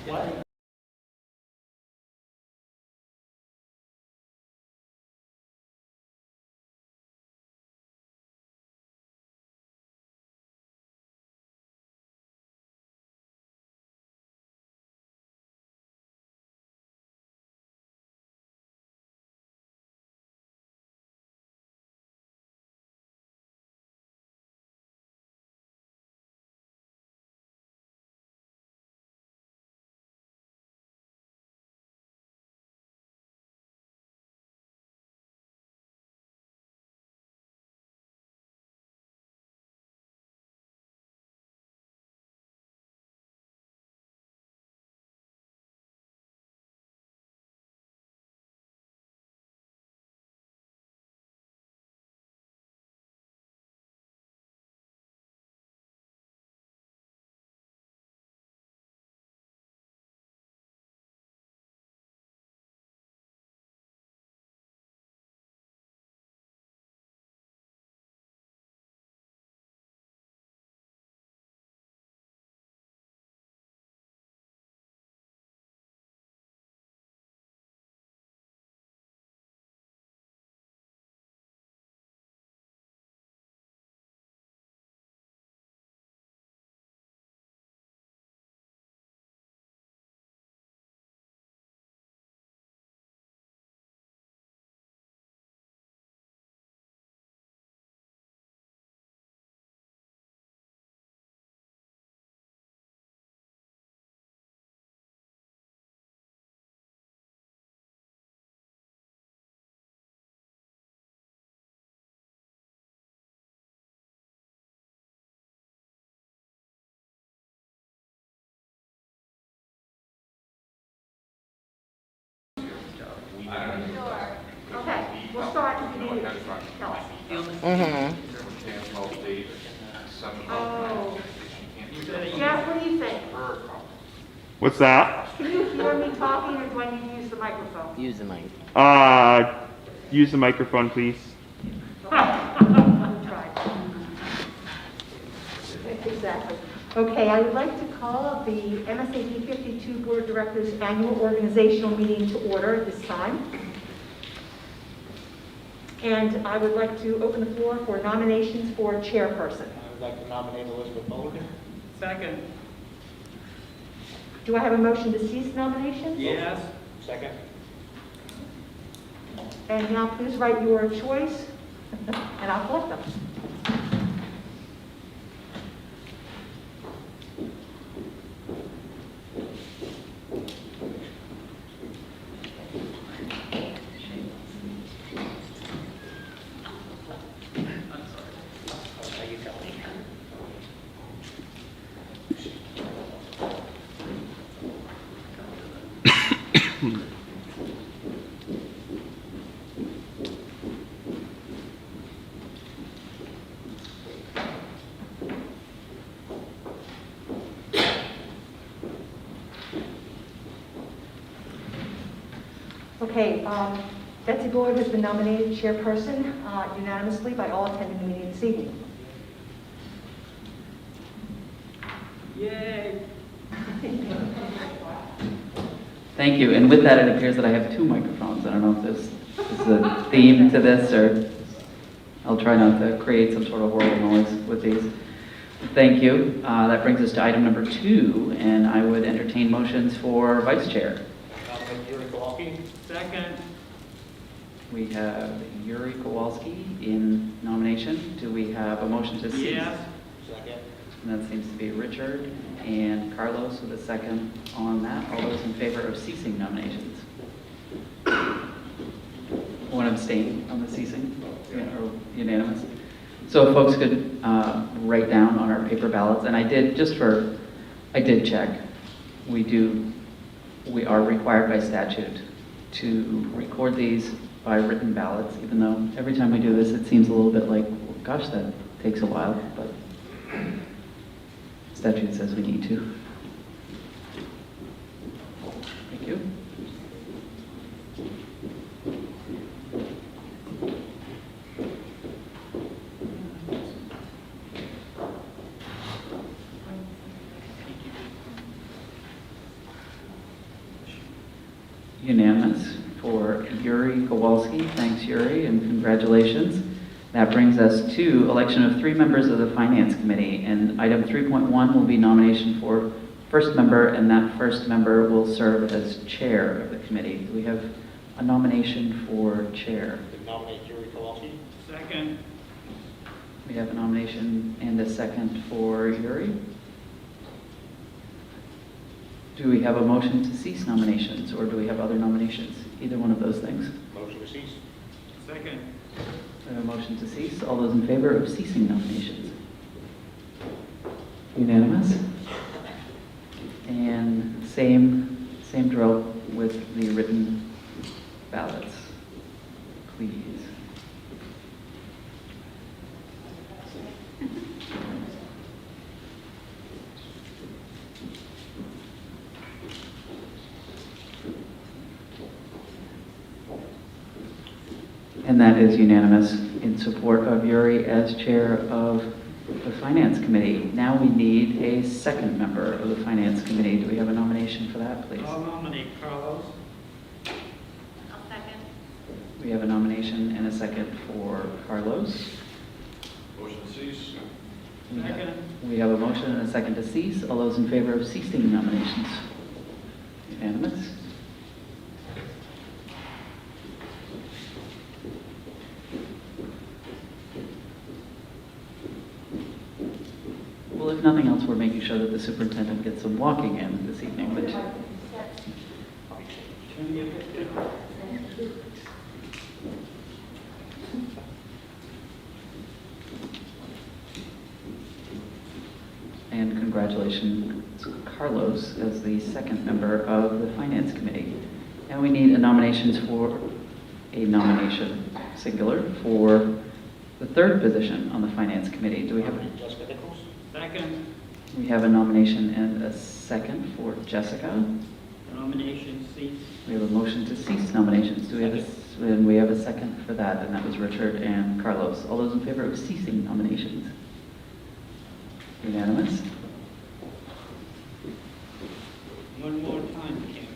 What? Sure. Okay, we'll start with you. Tell us. Oh. Jeff, what do you think? What's that? Can you hear me talking or do I need to use the microphone? Use the mic. Use the microphone, please. We'll try. Exactly. Okay, I would like to call the MSAD 52 Board of Directors Annual Organizational Meeting to order at this time. And I would like to open the floor for nominations for chairperson. I would like to nominate Elizabeth Mulligan. Second. Do I have a motion to cease nominations? Yes. Second. And now please write your choice, and I'll collect them. Okay, Betsy Boyd has been nominated chairperson unanimously by all attending the meeting this evening. Yay. Thank you. And with that, it appears that I have two microphones. I don't know if this is a theme to this, or I'll try not to create some sort of horrible noise with these. Thank you. That brings us to item number 2, and I would entertain motions for vice chair. Nominate Yuri Kowalski. Second. We have Yuri Kowalski in nomination. Do we have a motion to cease? Yes. Second. And that seems to be Richard and Carlos with a second on that. All those in favor of ceasing nominations? One abstain on the ceasing, or unanimous. So if folks could write down on our paper ballots, and I did check. We are required by statute to record these by written ballots, even though every time we do this, it seems a little bit like, well, gosh, that takes a while, but statute says we need to. Thank you. unanimous for Yuri Kowalski. Thanks, Yuri, and congratulations. That brings us to election of 3 members of the Finance Committee. And item 3.1 will be nomination for first member, and that first member will serve as chair of the committee. Do we have a nomination for chair? To nominate Yuri Kowalski. Second. We have a nomination and a second for Yuri. Do we have a motion to cease nominations, or do we have other nominations? Either one of those things. Motion to cease. Second. We have a motion to cease. All those in favor of ceasing nominations? Unanimous? And same drill with the written ballots, please. And that is unanimous in support of Yuri as chair of the Finance Committee. Now we need a second member of the Finance Committee. Do we have a nomination for that, please? I'll nominate Carlos. I'll second. We have a nomination and a second for Carlos. Motion to cease. We have a motion and a second to cease. All those in favor of ceasing nominations? Unanimous? Well, if nothing else, we're making sure that the superintendent gets some walking in this evening, which and congratulations, Carlos, as the second member of the Finance Committee. And we need a nomination, singular, for the third position on the Finance Committee. Do we have Nominate Jessica Nichols. Second. We have a nomination and a second for Jessica. Nomination cease. We have a motion to cease nominations. Do we have and we have a second for that, and that was Richard and Carlos. All those in favor of ceasing nominations? Unanimous? One more time, Kim.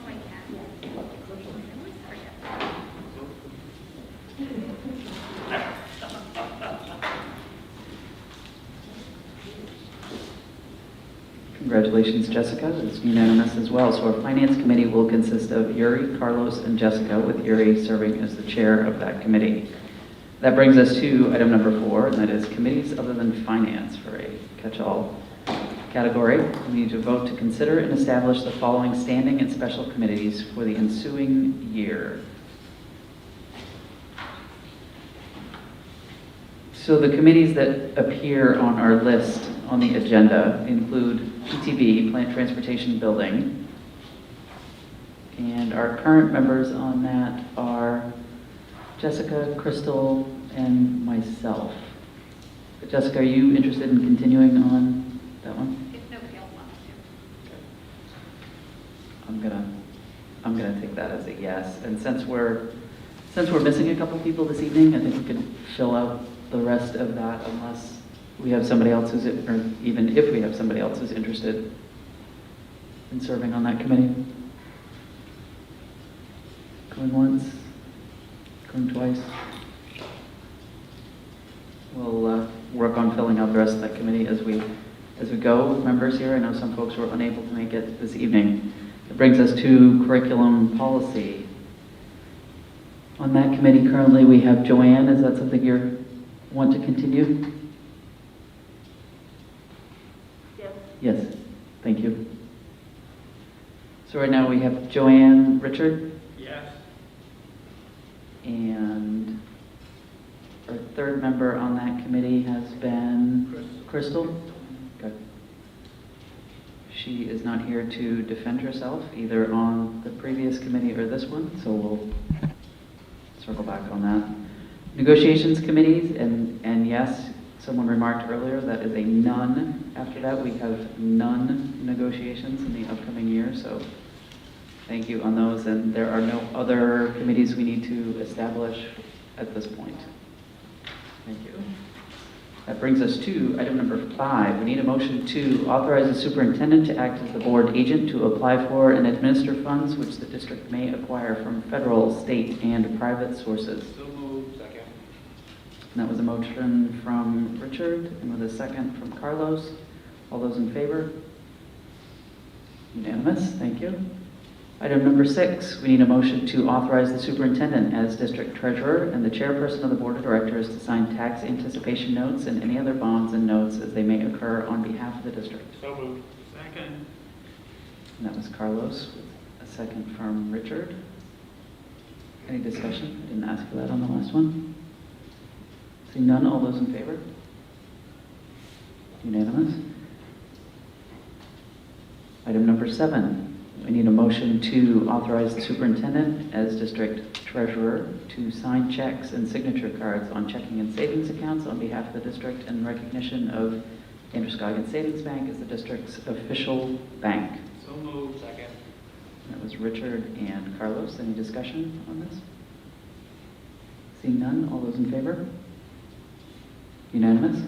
Oh, I can't. Congratulations, Jessica. It's unanimous as well. So our Finance Committee will consist of Yuri, Carlos, and Jessica, with Yuri serving as the chair of that committee. That brings us to item number 4, and that is committees other than finance for a catch-all category. We need to vote to consider and establish the following standing and special committees for the ensuing year. So the committees that appear on our list on the agenda include PTB, Plant Transportation Building. And our current members on that are Jessica, Crystal, and myself. Jessica, are you interested in continuing on that one? If nobody else wants to. I'm gonna take that as a yes. And since we're missing a couple people this evening, I think we could fill out the rest of that unless we have somebody else who's, or even if we have somebody else who's interested in serving on that committee. Going once, going twice. We'll work on filling out the rest of that committee as we go with members here. I know some folks were unable to make it this evening. It brings us to curriculum policy. On that committee currently we have Joanne. Is that something you want to continue? Yes. Yes, thank you. So right now we have Joanne, Richard, Yes. and our third member on that committee has been Crystal. Okay. She is not here to defend herself either on the previous committee or this one, so we'll circle back on that. Negotiations committees, and yes, someone remarked earlier that is a none. After that, we have none negotiations in the upcoming year, so Thank you on those, and there are no other committees we need to establish at this point. Thank you. That brings us to item number 5. We need a motion to authorize the superintendent to act as the board agent to apply for and administer funds which the district may acquire from federal, state, and private sources. So moved. Second. And that was a motion from Richard, and with a second from Carlos. All those in favor? Unanimous, thank you. Item number 6, we need a motion to authorize the superintendent as district treasurer and the chairperson of the board of directors to sign tax anticipation notes and any other bonds and notes as they may occur on behalf of the district. So moved. Second. And that was Carlos, with a second from Richard. Any discussion? I didn't ask for that on the last one. Seeing none, all those in favor? Unanimous. Item number 7, we need a motion to authorize the superintendent as district treasurer to sign checks and signature cards on checking and savings accounts on behalf of the district in recognition of Androscoggin Savings Bank as the district's official bank. So moved. Second. And that was Richard and Carlos. Any discussion on this? Seeing none, all those in favor? Unanimous.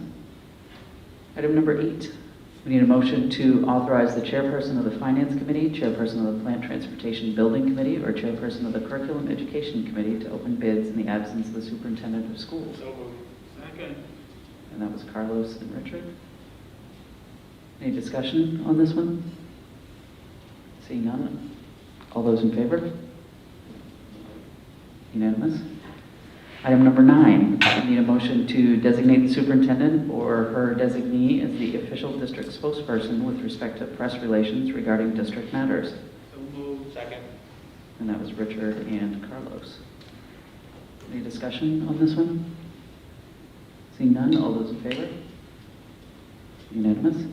Item number 8. We need a motion to authorize the chairperson of the Finance Committee, chairperson of the Plant Transportation Building Committee, or chairperson of the Curriculum Education Committee to open bids in the absence of the superintendent of schools. So moved. Second. And that was Carlos and Richard. Any discussion on this one? Seeing none, all those in favor? Unanimous. Item number 9, we need a motion to designate the superintendent or her designee as the official district spokesperson with respect to press relations regarding district matters. So moved. Second. And that was Richard and Carlos. Any discussion on this one? Seeing none, all those in favor? Unanimous.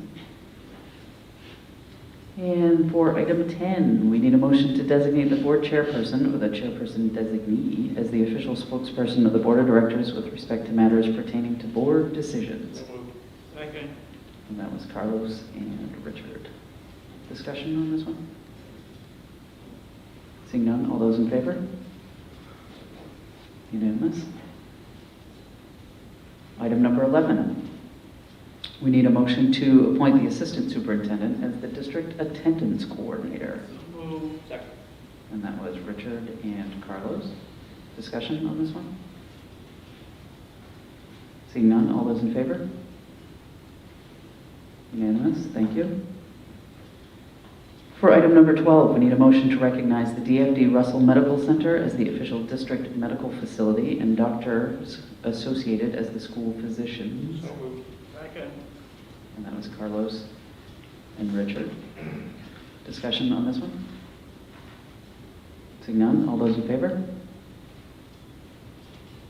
And for item 10, we need a motion to designate the board chairperson or the chairperson designee as the official spokesperson of the board of directors with respect to matters pertaining to board decisions. So moved. Second. And that was Carlos and Richard. Discussion on this one? Seeing none, all those in favor? Unanimous. Item number 11. We need a motion to appoint the assistant superintendent as the district attendance coordinator. So moved. Second. And that was Richard and Carlos. Discussion on this one? Seeing none, all those in favor? Unanimous, thank you. For item number 12, we need a motion to recognize the DFD Russell Medical Center as the official district medical facility and doctors associated as the school physicians. So moved. Second. And that was Carlos and Richard. Discussion on this one? Seeing none, all those in favor?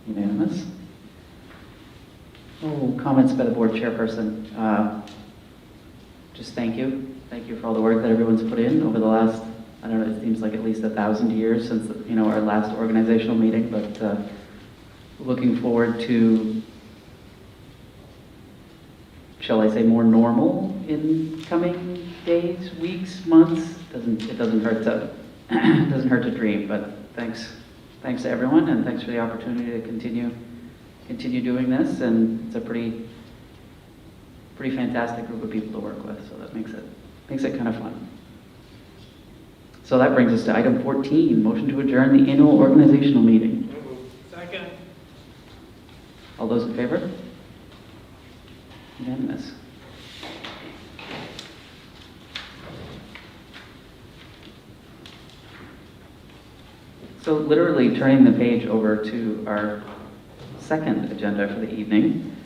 Unanimous. Oh, comments by the board chairperson. Just thank you. Thank you for all the work that everyone's put in over the last, I don't know, it seems like at least 1,000 years since, our last organizational meeting, but looking forward to, shall I say, more normal in coming days, weeks, months. It doesn't hurt to it doesn't hurt to dream. But thanks to everyone, and thanks for the opportunity to continue doing this. And it's a pretty fantastic group of people to work with. So that makes it kind of fun. So that brings us to item 14, motion to adjourn the annual organizational meeting. So moved. Second. All those in favor? Unanimous. So literally turning the page over to our second agenda for the evening,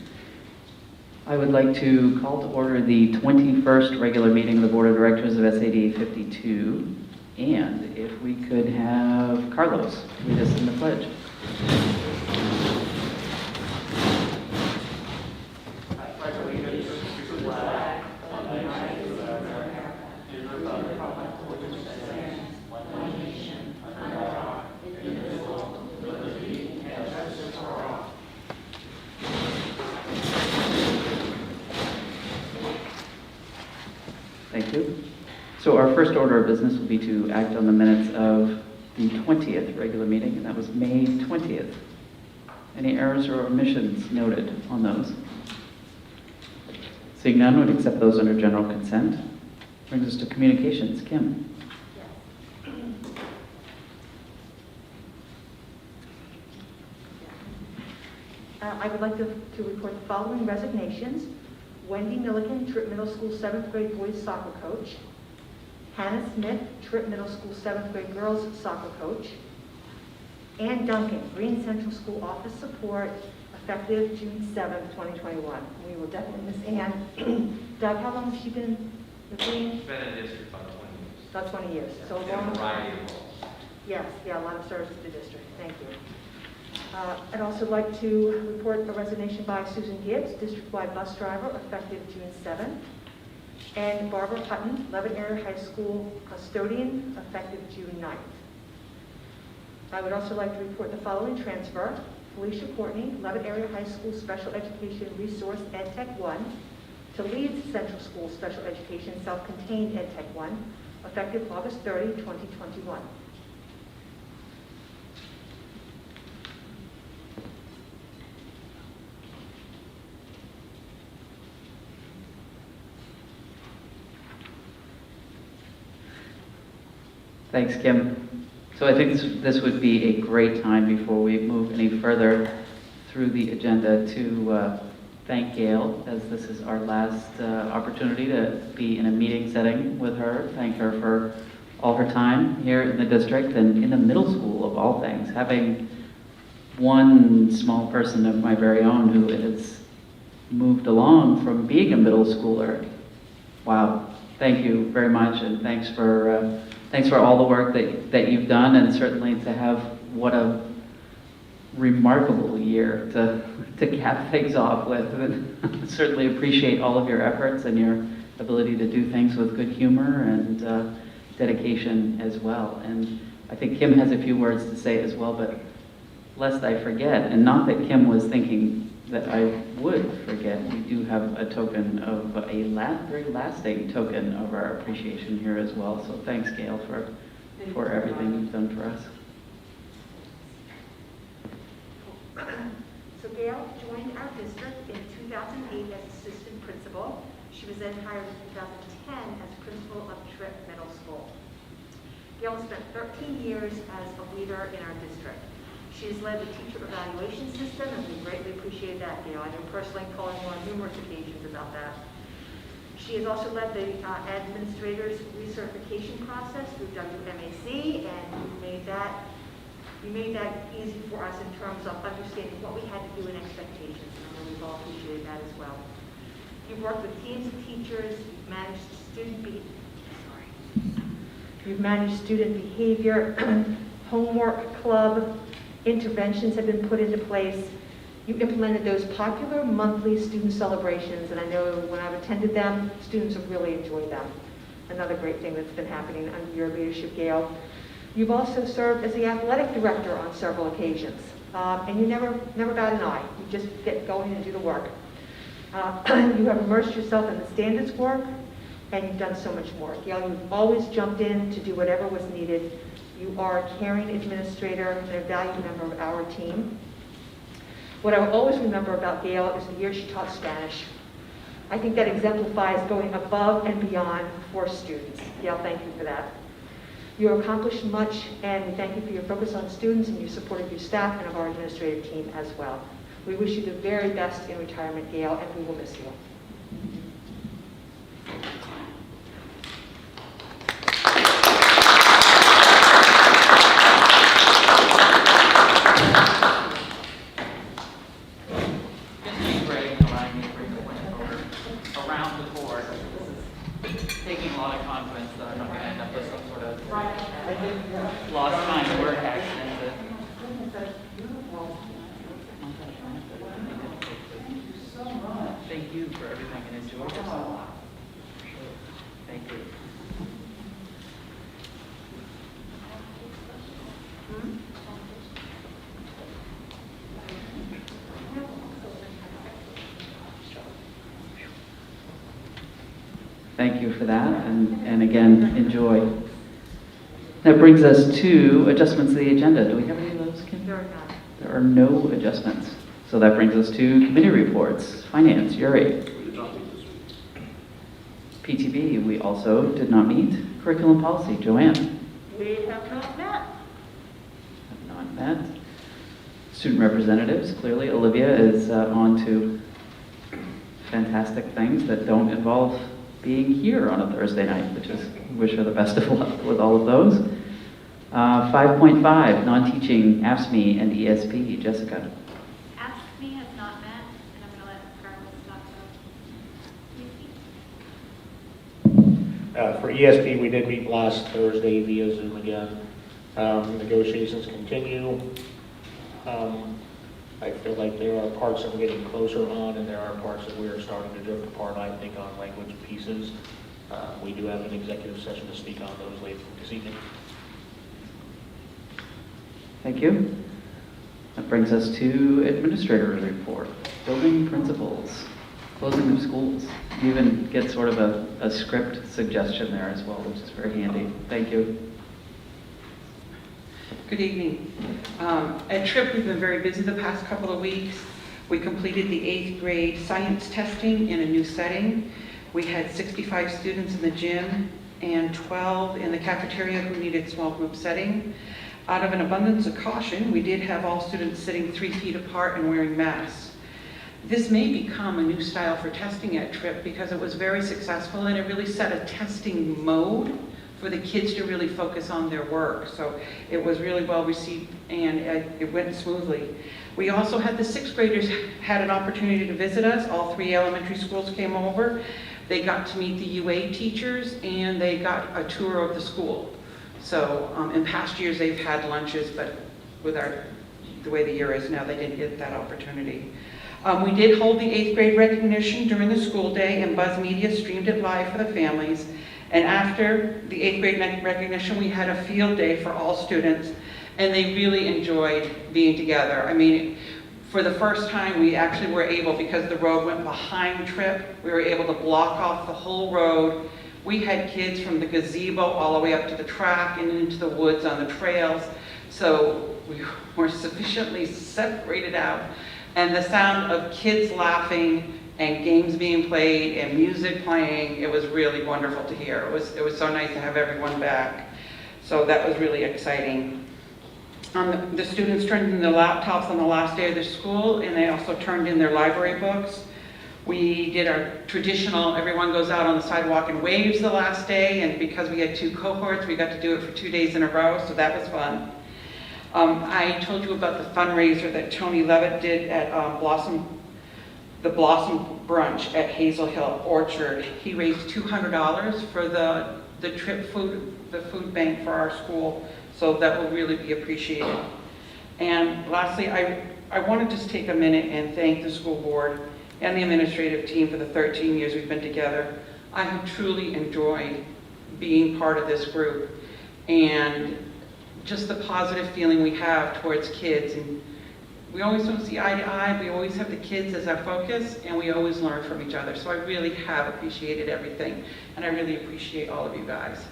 I would like to call to order the 21st regular meeting of the Board of Directors of SAD 52. And if we could have Carlos lead us in the pledge. Thank you. So our first order of business will be to act on the minutes of the 20th regular meeting, and that was May 20th. Any errors or omissions noted on those? Seeing none, would accept those under general consent. Brings us to communications. Kim? I would like to report the following resignations. Wendy Milliken, Tripp Middle School 7th grade boys soccer coach. Hannah Smith, Tripp Middle School 7th grade girls soccer coach. Ann Duncan, Green Central School office support, effective June 7th, 2021. We will definitely miss Ann. Doug, how long has she been with Green? She's been in the district about 20 years. About 20 years. So In a variety of roles. Yes, yeah, a lot of service to the district. Thank you. I'd also like to report a resignation by Susan Gibbs, district-wide bus driver, effective June 7th. And Barbara Hutton, Leavitt Area High School custodian, effective June 9th. I would also like to report the following transfer. Felicia Courtney, Leavitt Area High School Special Education Resource Ed Tech 1 to Leeds Central School Special Education Self-Contained Ed Tech 1, effective August 30, 2021. Thanks, Kim. So I think this would be a great time before we move any further through the agenda to thank Gail, as this is our last opportunity to be in a meeting setting with her. Thank her for all her time here in the district and in the middle school of all things. Having one small person of my very own who has moved along from being a middle schooler. Wow. Thank you very much, and thanks for all the work that you've done, and certainly to have what a remarkable year to cap things off with. And certainly appreciate all of your efforts and your ability to do things with good humor and dedication as well. And I think Kim has a few words to say as well, but lest I forget, and not that Kim was thinking that I would forget, we do have a token of a very lasting token of our appreciation here as well. So thanks, Gail, for everything you've done for us. So Gail joined our district in 2008 as assistant principal. She was then hired in 2010 as principal of Tripp Middle School. Gail spent 13 years as a leader in our district. She has led the teacher evaluation system, and we greatly appreciate that, Gail. I know personally calling you on numerous occasions about that. She has also led the administrators recertification process through MSAD, and you made that easy for us in terms of understanding what we had to do and expectations, and I know we've all appreciated that as well. You've worked with teams of teachers, you've managed student behavior, homework club, interventions have been put into place. You implemented those popular monthly student celebrations, and I know when I've attended them, students have really enjoyed them. Another great thing that's been happening under your leadership, Gail. You've also served as the athletic director on several occasions, and you never bat an eye. You just get going and do the work. You have immersed yourself in the standards work, and you've done so much more. Gail, you've always jumped in to do whatever was needed. You are a caring administrator and a valued member of our team. What I will always remember about Gail is the year she taught Spanish. I think that exemplifies going above and beyond for students. Gail, thank you for that. You accomplished much, and we thank you for your focus on students and your support of your staff and of our administrative team as well. We wish you the very best in retirement, Gail, and we will miss you. Lost time work accident. Thank you for everything and enjoy yourself. Thank you. thank you for that, and again, enjoy. That brings us to adjustments to the agenda. Do we have any of those, Kim? There are none. There are no adjustments. So that brings us to committee reports. Finance, Yuri. PTB, we also did not meet. Curriculum policy, Joanne. We have not met. Have not met. Student representatives, clearly Olivia is on to fantastic things that don't involve being here on a Thursday night, which is, wish her the best of luck with all of those. 5.5, non-teaching, AFSME and ESP, Jessica. AFSCME has not met, and I'm going to let Carlos talk about. For ESP, we did meet last Thursday via Zoom again. Negotiations continue. I feel like there are parts that we're getting closer on, and there are parts that we are starting to drift apart, I think, on language pieces. We do have an executive session to speak on those later this evening. Thank you. That brings us to administrator's report. Building principals, closing of schools. You even get sort of a script suggestion there as well, which is very handy. Thank you. Good evening. At TRIP, we've been very busy the past couple of weeks. We completed the 8th grade science testing in a new setting. We had 65 students in the gym and 12 in the cafeteria who needed small group setting. Out of an abundance of caution, we did have all students sitting 3 feet apart and wearing masks. This may become a new style for testing at TRIP because it was very successful and it really set a testing mode for the kids to really focus on their work. So it was really well received and it went smoothly. We also had the 6th graders had an opportunity to visit us. All 3 elementary schools came over. They got to meet the UA teachers and they got a tour of the school. So in past years they've had lunches, but with the way the year is now, they didn't get that opportunity. We did hold the 8th grade recognition during the school day, and Buzz Media streamed it live for the families. And after the 8th grade recognition, we had a field day for all students, and they really enjoyed being together. I mean, for the first time, we actually were able, because the road went behind TRIP, we were able to block off the whole road. We had kids from the gazebo all the way up to the track and into the woods on the trails. So we were sufficiently separated out. And the sound of kids laughing and games being played and music playing, it was really wonderful to hear. It was so nice to have everyone back. So that was really exciting. The students turned in their laptops on the last day of the school, and they also turned in their library books. We did our traditional, everyone goes out on the sidewalk and waves the last day, and because we had 2 cohorts, we got to do it for 2 days in a row, so that was fun. I told you about the fundraiser that Tony Levitt did at the Blossom Brunch at Hazel Hill Orchard. He raised $200 for the TRIP food, the food bank for our school, so that will really be appreciated. And lastly, I want to just take a minute and thank the school board and the administrative team for the 13 years we've been together. I have truly enjoyed being part of this group and just the positive feeling we have towards kids. And we always don't see eye to eye, we always have the kids as our focus, and we always learn from each other. So I really have appreciated everything, and I really appreciate all of you guys.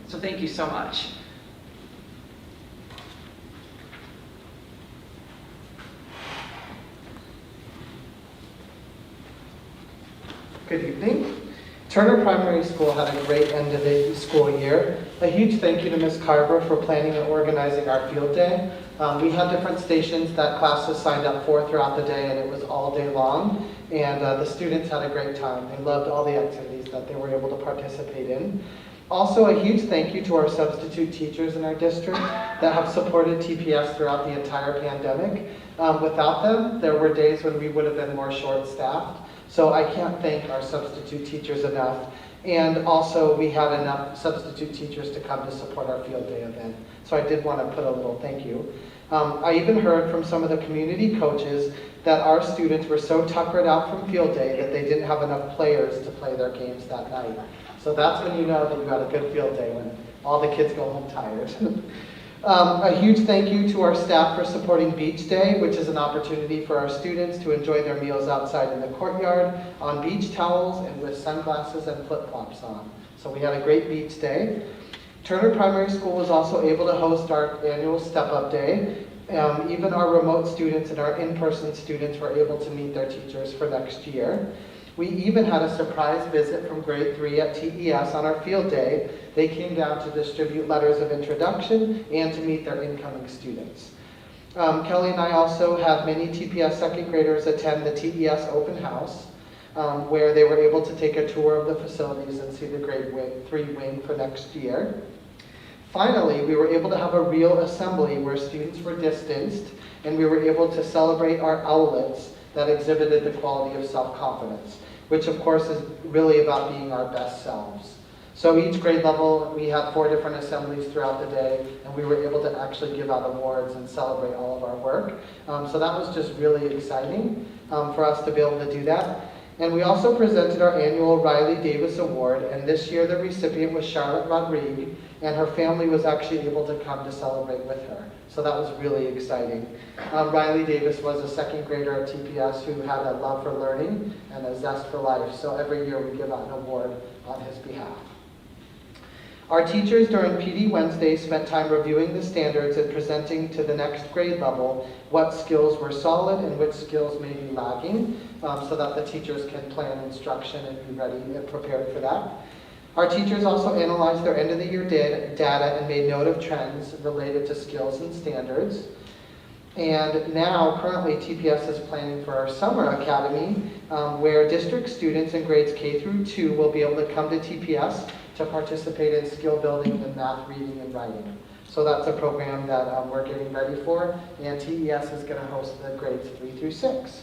So thank you so much. Good evening. Turner Primary School had a great end of the school year. A huge thank you to Ms. Carver for planning and organizing our field day. We had different stations that classes signed up for throughout the day, and it was all day long. And the students had a great time. They loved all the activities that they were able to participate in. Also, a huge thank you to our substitute teachers in our district that have supported TPS throughout the entire pandemic. Without them, there were days when we would have been more short-staffed. So I can't thank our substitute teachers enough. And also, we had enough substitute teachers to come to support our field day event. So I did want to put a little thank you. I even heard from some of the community coaches that our students were so tuckered out from field day that they didn't have enough players to play their games that night. So that's when you know that you got a good field day, when all the kids go home tired. A huge thank you to our staff for supporting Beach Day, which is an opportunity for our students to enjoy their meals outside in the courtyard on beach towels and with sunglasses and flip-flops on. So we had a great beach day. Turner Primary School was also able to host our annual Step Up Day. Even our remote students and our in-person students were able to meet their teachers for next year. We even had a surprise visit from grade 3 at TES on our field day. They came down to distribute letters of introduction and to meet their incoming students. Kelly and I also had many TPS second graders attend the TES open house, where they were able to take a tour of the facilities and see the grade 3 wing for next year. Finally, we were able to have a real assembly where students were distanced and we were able to celebrate our owlets that exhibited the quality of self-confidence, which of course is really about being our best selves. So each grade level, we had 4 different assemblies throughout the day, and we were able to actually give out awards and celebrate all of our work. So that was just really exciting for us to be able to do that. And we also presented our annual Riley Davis Award, and this year the recipient was Charlotte Rodrigue, and her family was actually able to come to celebrate with her. So that was really exciting. Riley Davis was a second grader at TPS who had a love for learning and a zest for life. So every year we give out an award on his behalf. Our teachers during PD Wednesday spent time reviewing the standards and presenting to the next grade level what skills were solid and which skills may be lagging, so that the teachers can plan instruction and be ready and prepared for that. Our teachers also analyzed their end of the year data and made note of trends related to skills and standards. And now, currently, TPS is planning for our summer academy, where district students in grades K through 2 will be able to come to TPS to participate in skill building in math, reading, and writing. So that's a program that we're getting ready for, and TES is going to host the grades 3 through 6.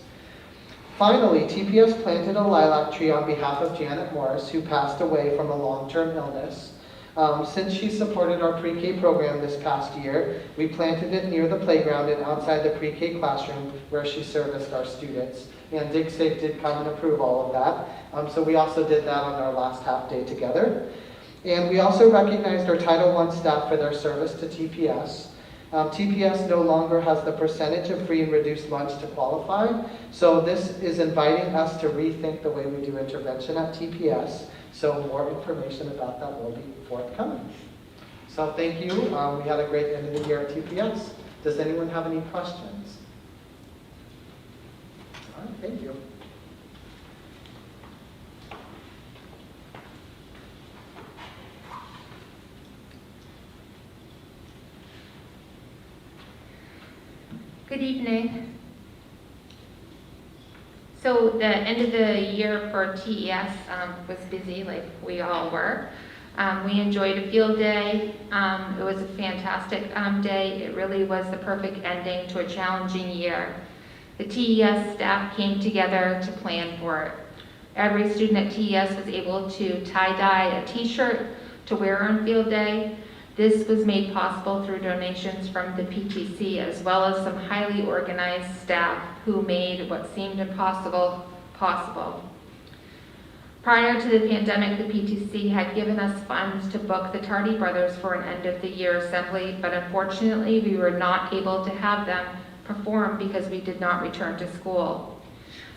Finally, TPS planted a lilac tree on behalf of Janet Morris, who passed away from a long-term illness. Since she supported our pre-K program this past year, we planted it near the playground and outside the pre-K classroom where she serviced our students. And DigSafe did come and approve all of that. So we also did that on our last half day together. And we also recognized our Title I staff for their service to TPS. TPS no longer has the percentage of free and reduced lunch to qualify. So this is inviting us to rethink the way we do intervention at TPS. So more information about that will be forthcoming. So thank you. We had a great end of the year at TPS. Does anyone have any questions? All right, thank you. Good evening. So the end of the year for TES was busy, like we all were. We enjoyed a field day. It was a fantastic day. It really was the perfect ending to a challenging year. The TES staff came together to plan for it. Every student at TES was able to tie-dye a t-shirt to wear on field day. This was made possible through donations from the PTC, as well as some highly organized staff who made what seemed impossible possible. Prior to the pandemic, the PTC had given us funds to book the Tardy brothers for an end-of-the-year assembly, but unfortunately, we were not able to have them perform because we did not return to school.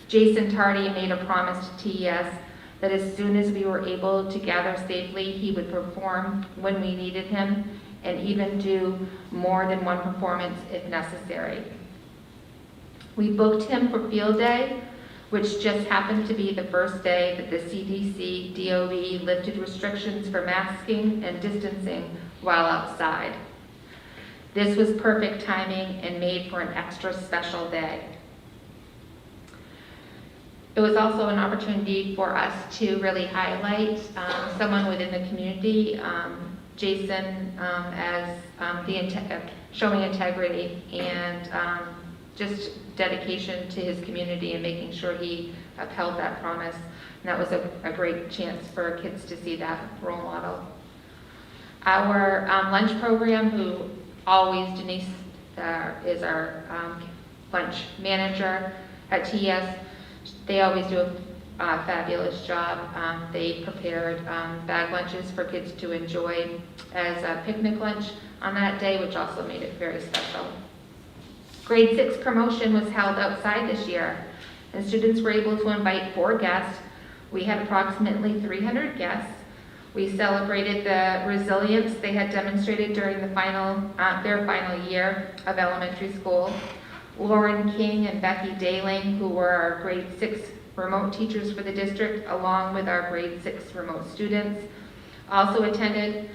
Jason Tardy made a promise to TES that as soon as we were able to gather safely, he would perform when we needed him and even do more than one performance if necessary. We booked him for field day, which just happened to be the first day that the CDC DOE lifted restrictions for masking and distancing while outside. This was perfect timing and made for an extra special day. It was also an opportunity for us to really highlight someone within the community, Jason, as showing integrity and just dedication to his community and making sure he upheld that promise. And that was a great chance for kids to see that role model. Our lunch program, who always, Denise is our lunch manager at TES, they always do a a fabulous job. They prepared bag lunches for kids to enjoy as a picnic lunch on that day, which also made it very special. Grade 6 promotion was held outside this year, and students were able to invite 4 guests. We had approximately 300 guests. We celebrated the resilience they had demonstrated during the their final year of elementary school. Lauren King and Becky Daling, who were our grade 6 remote teachers for the district, along with our grade 6 remote students, also attended.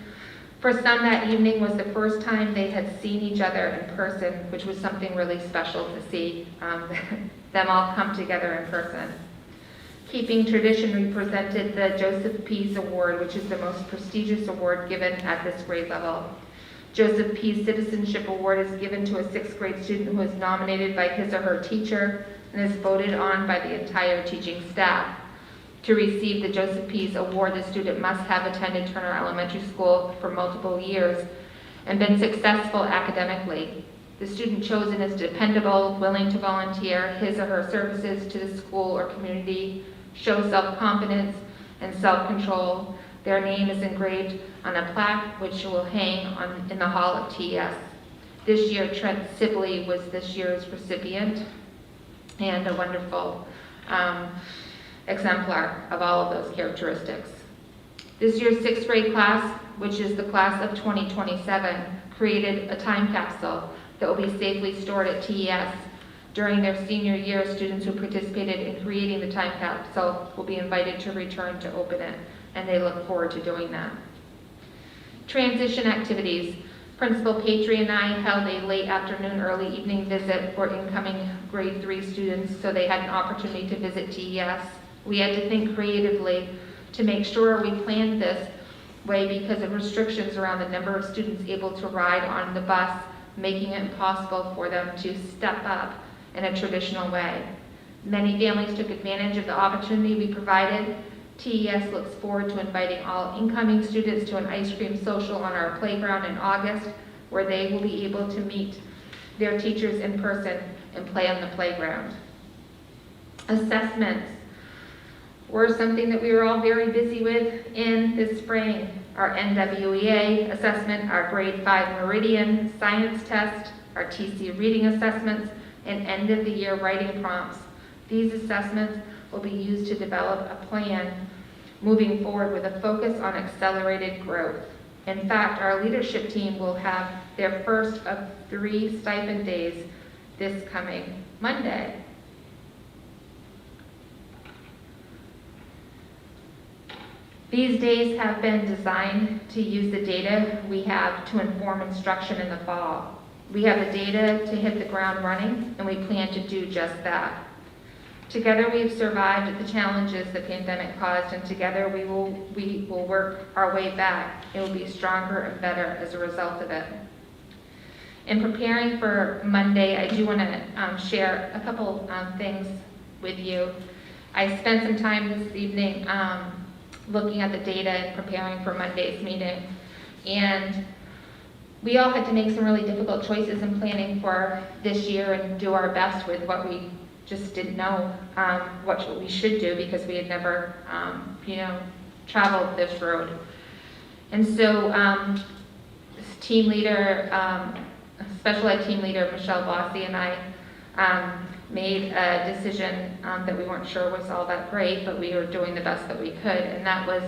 For some, that evening was the first time they had seen each other in person, which was something really special to see them all come together in person. Keeping tradition, we presented the Joseph Pease Award, which is the most prestigious award given at this grade level. Joseph Pease Citizenship Award is given to a 6th grade student who is nominated by his or her teacher and is voted on by the entire teaching staff. To receive the Joseph Pease Award, the student must have attended Turner Elementary School for multiple years and been successful academically. The student chosen is dependable, willing to volunteer his or her services to the school or community, show self-confidence and self-control. Their name is engraved on a plaque which will hang in the hall of TES. This year, Trent Sibley was this year's recipient, and a wonderful exemplar of all of those characteristics. This year's 6th grade class, which is the class of 2027, created a time capsule that will be safely stored at TES. During their senior year, students who participated in creating the time capsule will be invited to return to open it, and they look forward to doing that. Transition activities. Principal Patry and I held a late afternoon, early evening visit for incoming grade 3 students so they had an opportunity to visit TES. We had to think creatively to make sure we planned this way because of restrictions around the number of students able to ride on the bus, making it impossible for them to step up in a traditional way. Many families took advantage of the opportunity we provided. TES looks forward to inviting all incoming students to an ice cream social on our playground in August, where they will be able to meet their teachers in person and play on the playground. Assessments were something that we were all very busy with in this spring. Our NWEA assessment, our grade 5 Meridian science test, our TC reading assessments, and end of the year writing prompts. These assessments will be used to develop a plan moving forward with a focus on accelerated growth. In fact, our leadership team will have their first of 3 stipend days this coming Monday. These days have been designed to use the data we have to inform instruction in the fall. We have the data to hit the ground running, and we plan to do just that. Together we've survived the challenges the pandemic caused, and together we will work our way back. It will be stronger and better as a result of it. In preparing for Monday, I do want to share a couple things with you. I spent some time this evening looking at the data and preparing for Monday's meeting, and we all had to make some really difficult choices in planning for this year and do our best with what we just didn't know what we should do because we had never, traveled this road. And so team leader, special ed team leader Michelle Bossy and I made a decision that we weren't sure was all that great, but we were doing the best that we could, and that was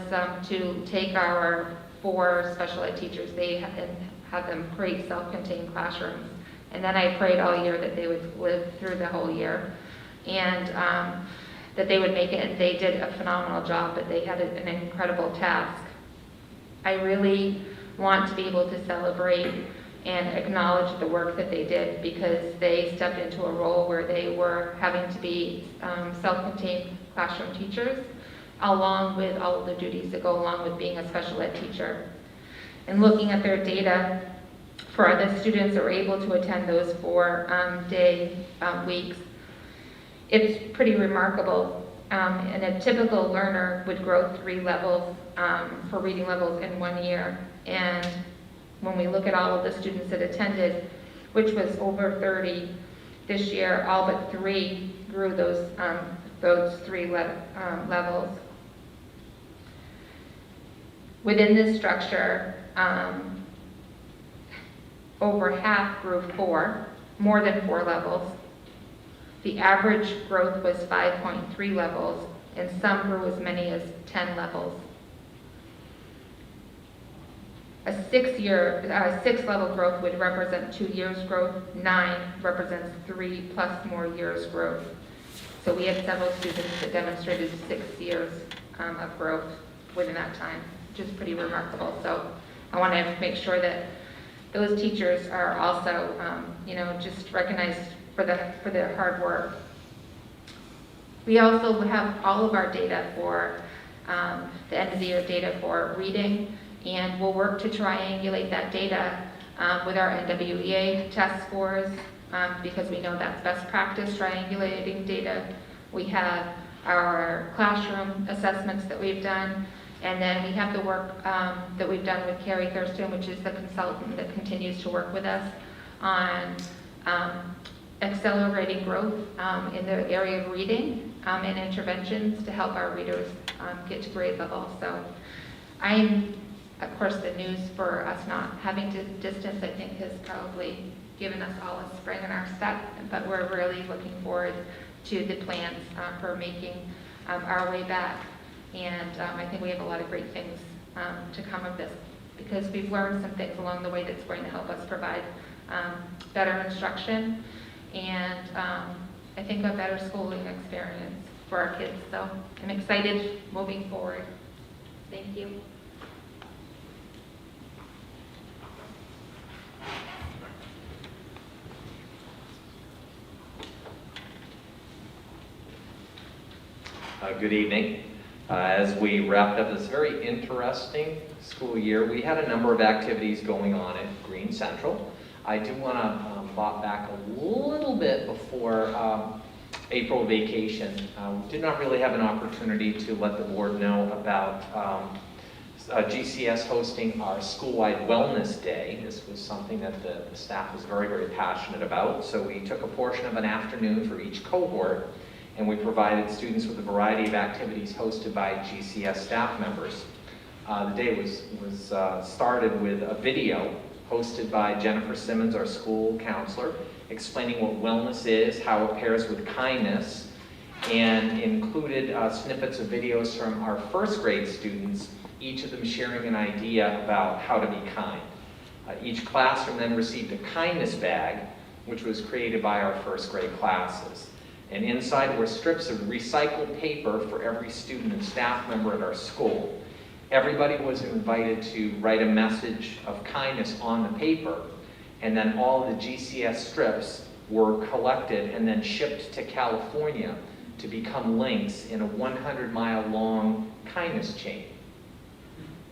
to take our 4 special ed teachers and have them create self-contained classrooms. And then I prayed all year that they would live through the whole year and that they would make it, and they did a phenomenal job, but they had an incredible task. I really want to be able to celebrate and acknowledge the work that they did because they stepped into a role where they were having to be self-contained classroom teachers along with all of the duties that go along with being a special ed teacher. And looking at their data for the students that were able to attend those 4-day weeks, it's pretty remarkable. And a typical learner would grow 3 levels for reading levels in 1 year. And when we look at all of the students that attended, which was over 30 this year, all but 3 grew those those three levels. Within this structure, over half grew more than 4 levels. The average growth was 5.3 levels, and some grew as many as 10 levels. A 6-level growth would represent 2 years growth. 9 represents 3+ more years growth. So we had several students that demonstrated 6 years of growth within that time, which is pretty remarkable. So I want to make sure that those teachers are also, just recognized for their hard work. We also have all of our data for the end of the year data for reading, and we'll work to triangulate that data with our NWEA test scores because we know that's best practice, triangulating data. We have our classroom assessments that we've done, and then we have the work that we've done with Carrie Thurston, which is the consultant that continues to work with us on accelerating growth in the area of reading and interventions to help our readers get to grade level. So of course, the news for us not having to distance, I think, has probably given us all a spring in our step, but we're really looking forward to the plans for making our way back. And I think we have a lot of great things to come of this because we've learned some things along the way that's going to help us provide better instruction and I think a better schooling experience for our kids. So I'm excited moving forward. Thank you. Good evening. As we wrapped up this very interesting school year, we had a number of activities going on at Green Central. I do want to bop back a little bit before April vacation. We did not really have an opportunity to let the board know about GCS hosting our school-wide wellness day. This was something that the staff was very, very passionate about. So we took a portion of an afternoon for each cohort, and we provided students with a variety of activities hosted by GCS staff members. The day was started with a video hosted by Jennifer Simmons, our school counselor, explaining what wellness is, how it pairs with kindness, and included snippets of videos from our first grade students, each of them sharing an idea about how to be kind. Each classroom then received a kindness bag, which was created by our first grade classes. And inside were strips of recycled paper for every student and staff member at our school. Everybody was invited to write a message of kindness on the paper, and then all of the GCS strips were collected and then shipped to California to become links in a 100-mile-long kindness chain.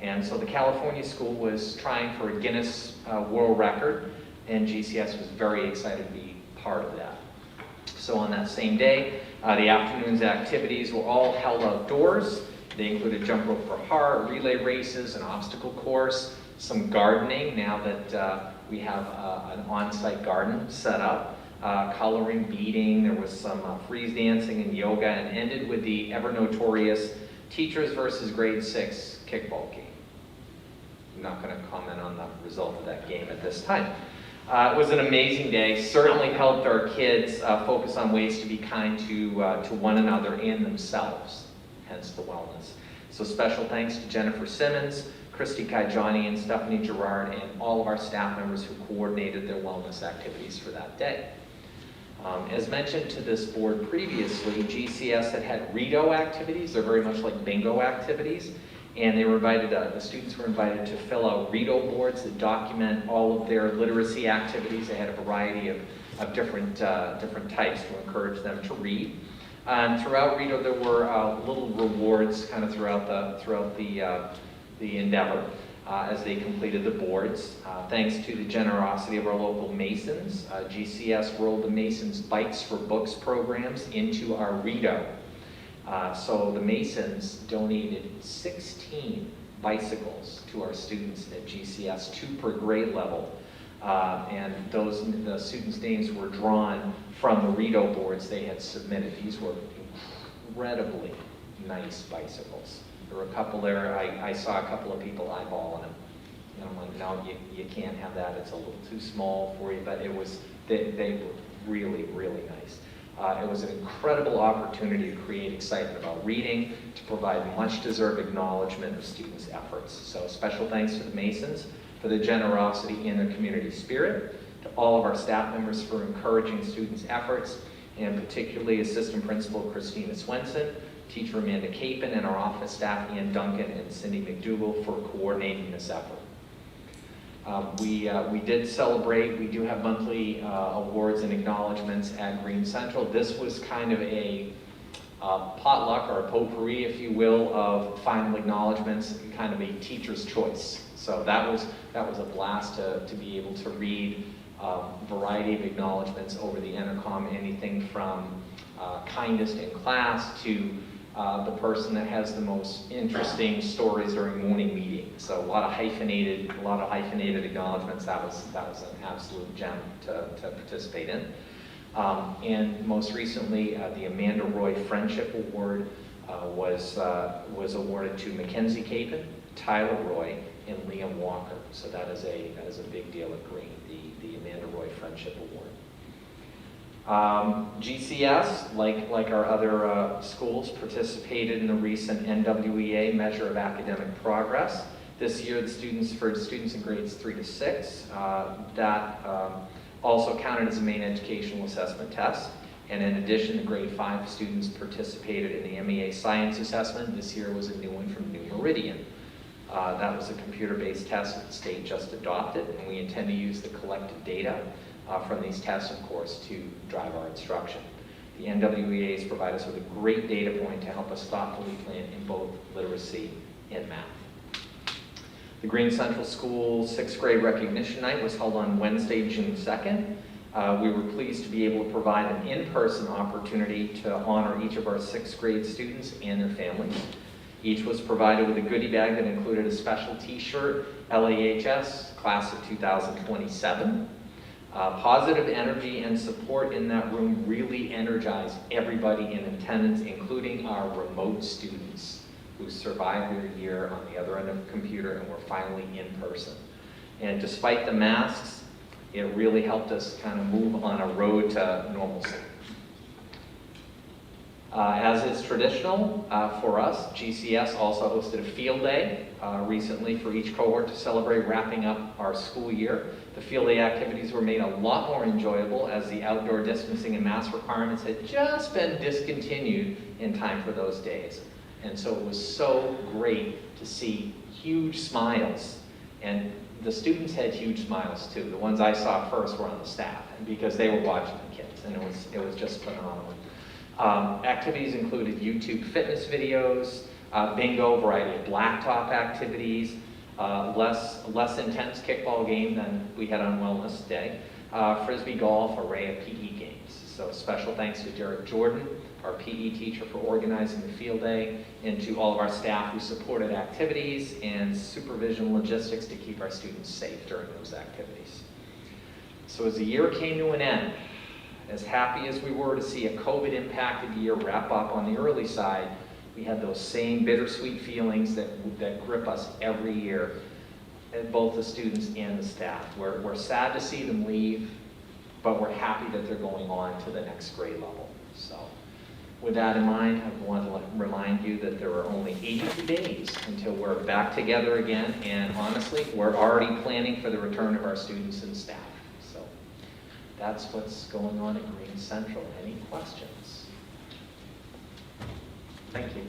And so the California school was trying for a Guinness World Record, and GCS was very excited to be part of that. So on that same day, the afternoon's activities were all held outdoors. They included jump rope for heart, relay races, an obstacle course, some gardening now that we have an on-site garden set up, coloring, beading. There was some freeze dancing and yoga, and ended with the ever notorious teachers versus grade 6 kickball game. I'm not going to comment on the result of that game at this time. It was an amazing day, certainly helped our kids focus on ways to be kind to one another and themselves, hence the wellness. So special thanks to Jennifer Simmons, Christy Kajani, and Stephanie Gerard, and all of our staff members who coordinated their wellness activities for that day. As mentioned to this board previously, GCS had Rito activities. They're very much like bingo activities. And they were invited, the students were invited to fill out Rito boards that document all of their literacy activities. They had a variety of different types to encourage them to read. And throughout Rito, there were little rewards kind of throughout the endeavor as they completed the boards. Thanks to the generosity of our local Masons, GCS rolled the Masons Bikes for Books programs into our Rito. So the Masons donated 16 bicycles to our students at GCS, 2 per grade level. And the students' names were drawn from the Rito boards they had submitted. These were incredibly nice bicycles. There were a couple there, I saw a couple of people eyeballing them. And I'm like, no, you can't have that, it's a little too small for you, but they were really, really nice. It was an incredible opportunity to create excitement about reading, to provide much-deserved acknowledgement of students' efforts. So special thanks to the Masons for their generosity and their community spirit, to all of our staff members for encouraging students' efforts, and particularly Assistant Principal Christina Swenson, Teacher Amanda Capon, and our office staff Ian Duncan and Cindy McDougall for coordinating this effort. We did celebrate, we do have monthly awards and acknowledgments at Green Central. This was kind of a potluck or a potpourri, if you will, of final acknowledgments, kind of a teacher's choice. So that was a blast to be able to read a variety of acknowledgments over the intercom, anything from kindest in class to the person that has the most interesting stories during morning meeting. So a lot of hyphenated acknowledgments. That was an absolute gem to participate in. And most recently, the Amanda Roy Friendship Award was awarded to Mackenzie Capon, Tyler Roy, and Liam Walker. So that is a big deal at Green, the Amanda Roy Friendship Award. GCS, like our other schools, participated in the recent NWEA measure of academic progress. This year, for students in grades 3 to 6, that also counted as a main educational assessment test. And in addition, the grade 5 students participated in the MEA science assessment. This year was a new one from New Meridian. That was a computer-based test that the state just adopted, and we intend to use the collected data from these tests, of course, to drive our instruction. The NWEAs provide us with a great data point to help us thoughtfully plan in both literacy and math. The Green Central School 6th grade recognition night was held on Wednesday, June 2nd. We were pleased to be able to provide an in-person opportunity to honor each of our 6th grade students and their families. Each was provided with a goodie bag that included a special t-shirt, LAHS, class of 2027. Positive energy and support in that room really energized everybody in attendance, including our remote students who survived their year on the other end of the computer and were finally in person. And despite the masks, it really helped us kind of move on a road to normalcy. As is traditional for us, GCS also hosted a field day recently for each cohort to celebrate wrapping up our school year. The field day activities were made a lot more enjoyable as the outdoor distancing and mask requirements had just been discontinued in time for those days. And so it was so great to see huge smiles. And the students had huge smiles too. The ones I saw first were on the staff because they were watching the kids, and it was just phenomenal. Activities included YouTube fitness videos, bingo, variety of blacktop activities, less intense kickball game than we had on Wellness Day, frisbee golf, array of PE games. So special thanks to Derek Jordan, our PE teacher, for organizing the field day, and to all of our staff who supported activities and supervision logistics to keep our students safe during those activities. So as the year came to an end, as happy as we were to see a COVID-impacted year wrap up on the early side, we had those same bittersweet feelings that grip us every year, both the students and the staff. We're sad to see them leave, but we're happy that they're going on to the next grade level. So with that in mind, I want to remind you that there are only 82 days until we're back together again, and honestly, we're already planning for the return of our students and staff. So that's what's going on at Green Central. Any questions? Thank you.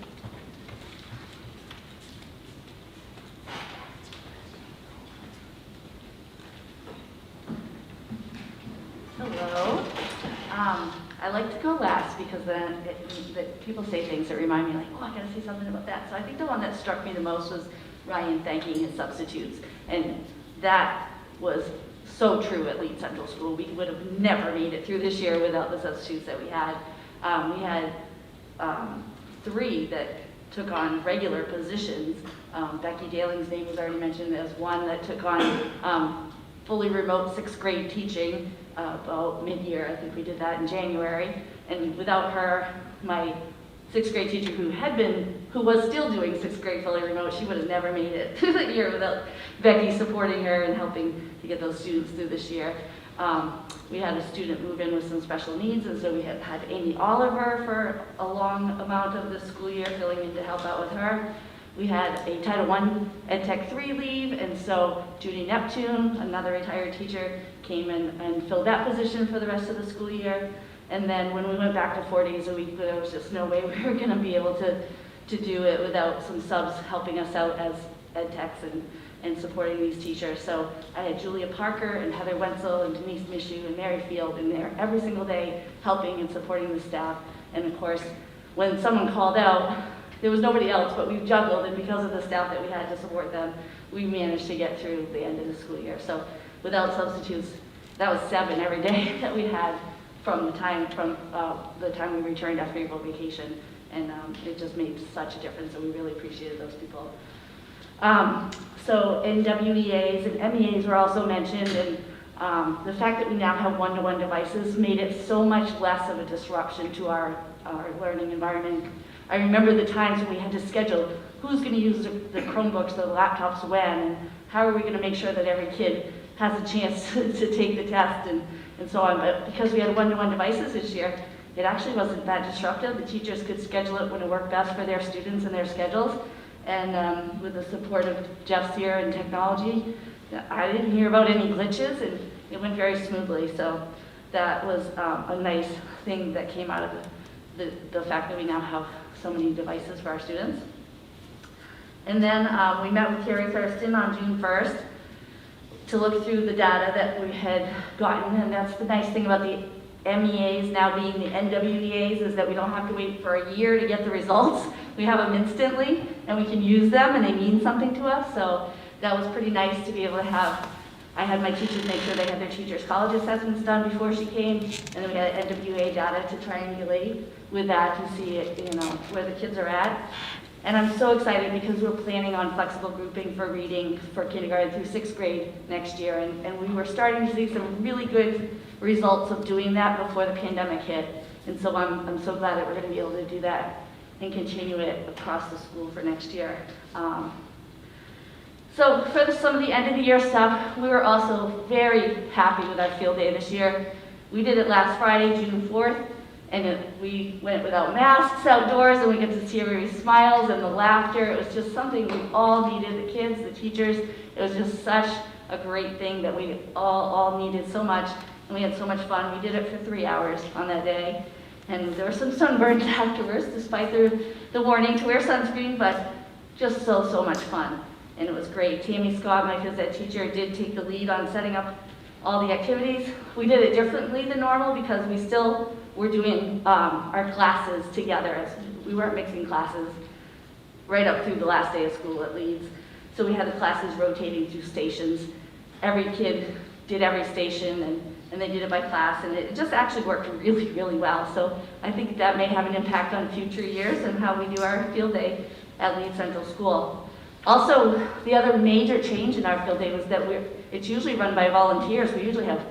Hello. I like to go last because then people say things that remind me, like, oh, I gotta say something about that. So I think the one that struck me the most was Ryan thanking his substitutes. And that was so true at Leeds Central School. We would have never made it through this year without the substitutes that we had. We had 3 that took on regular positions. Becky Daling's name was already mentioned as one that took on fully remote 6th grade teaching about mid-year. I think we did that in January. And without her, my sixth grade teacher who was still doing sixth grade fully remote. She would have never made it through the year without Becky supporting her and helping to get those students through this year. We had a student move in with some special needs, and so we had Amy Oliver for a long amount of the school year filling in to help out with her. We had a Title I Ed Tech 3 leave, and so Judy Neptune, another retired teacher, came in and filled that position for the rest of the school year. And then when we went back to 4 days a week, there was just no way we were going to be able to do it without some subs helping us out as ed techs and supporting these teachers. So I had Julia Parker and Heather Wenzel and Denise Mishu and Mary Field in there every single day helping and supporting the staff. And of course, when someone called out, there was nobody else, but we juggled, and because of the staff that we had to support them, we managed to get through the end of the school year. So without substitutes, that was 7 every day that we had from the time we returned after April vacation, and it just made such a difference, and we really appreciated those people. So NWEAs and MEAs were also mentioned, and the fact that we now have one-to-one devices made it so much less of a disruption to our learning environment. I remember the times when we had to schedule who's going to use the Chromebooks, the laptops when, and how are we going to make sure that every kid has a chance to take the test and so on. But because we had one-to-one devices this year, it actually wasn't that disruptive. The teachers could schedule it when it worked best for their students and their schedules. And with the support of Jeff Sear and technology, I didn't hear about any glitches, and it went very smoothly. So that was a nice thing that came out of the fact that we now have so many devices for our students. And then we met with Carrie Thurston on June 1st to look through the data that we had gotten, and that's the nice thing about the MEAs now being the NWEAs, is that we don't have to wait for a year to get the results. We have them instantly, and we can use them, and they mean something to us. So that was pretty nice to be able to have. I had my teachers make sure they had their teachers' college assessments done before she came, and then we had NWA data to triangulate with that to see where the kids are at. And I'm so excited because we're planning on flexible grouping for reading for kindergarten through 6th grade next year, and we were starting to see some really good results of doing that before the pandemic hit. And so I'm so glad that we're going to be able to do that and continue it across the school for next year. So for some of the end of the year stuff, we were also very happy with our field day this year. We did it last Friday, June 4th, and we went without masks outdoors, and we get to see everybody's smiles and the laughter. It was just something we all needed, the kids, the teachers. It was just such a great thing that we all needed so much, and we had so much fun. We did it for 3 hours on that day, and there were some sunburns afterwards, despite the warning to wear sunscreen, but just so much fun. And it was great. Tammy Scott, my phys ed teacher, did take the lead on setting up all the activities. We did it differently than normal because we still were doing our classes together. We weren't mixing classes right up through the last day of school at Leeds. So we had the classes rotating through stations. Every kid did every station, and they did it by class, and it just actually worked really, really well. So I think that may have an impact on future years and how we do our field day at Leeds Central School. Also, the other major change in our field day was that it's usually run by volunteers. We usually have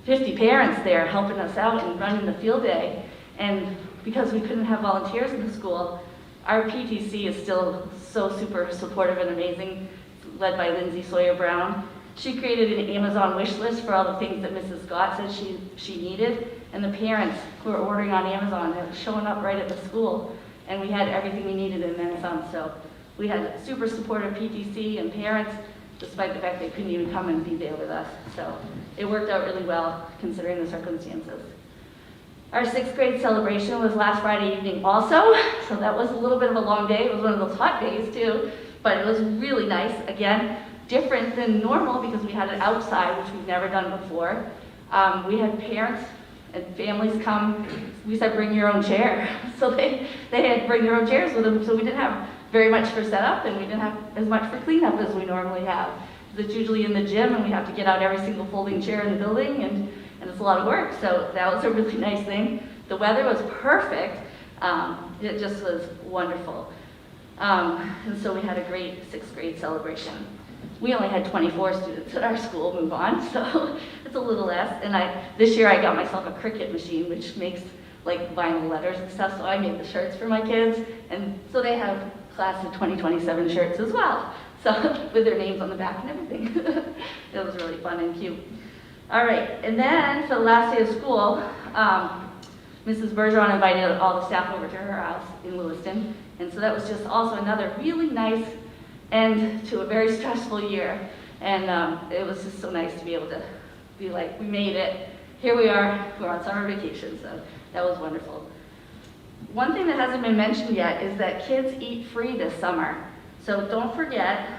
50 parents there helping us out and running the field day. And because we couldn't have volunteers in the school, our PTC is still so super supportive and amazing, led by Lindsay Sawyer Brown. She created an Amazon wish list for all the things that Mrs. Scott said she needed, and the parents who were ordering on Amazon had shown up right at the school, and we had everything we needed and then some. So we had super supportive PTC and parents, despite the fact they couldn't even come and be there with us. So it worked out really well, considering the circumstances. Our 6th grade celebration was last Friday evening also, so that was a little bit of a long day. It was one of those hot days too, but it was really nice. Again, different than normal because we had it outside, which we've never done before. We had parents and families come. We said, bring your own chair. So they had to bring their own chairs with them, so we didn't have very much for setup, and we didn't have as much for cleanup as we normally have. It's usually in the gym, and we have to get out every single folding chair in the building, and it's a lot of work, so that was a really nice thing. The weather was perfect. It just was wonderful. And so we had a great 6th grade celebration. We only had 24 students at our school move on, so it's a little less. And this year I got myself a Cricut machine, which makes like vinyl letters and stuff, so I made the shirts for my kids, and so they have class of 2027 shirts as well, so with their names on the back and everything. It was really fun and cute. All right, and then for the last day of school, Mrs. Bergeron invited all the staff over to her house in Lewiston, and so that was just also another really nice end to a very stressful year, and it was just so nice to be able to be like, we made it, here we are, we're on summer vacation, so that was wonderful. One thing that hasn't been mentioned yet is that kids eat free this summer. So don't forget,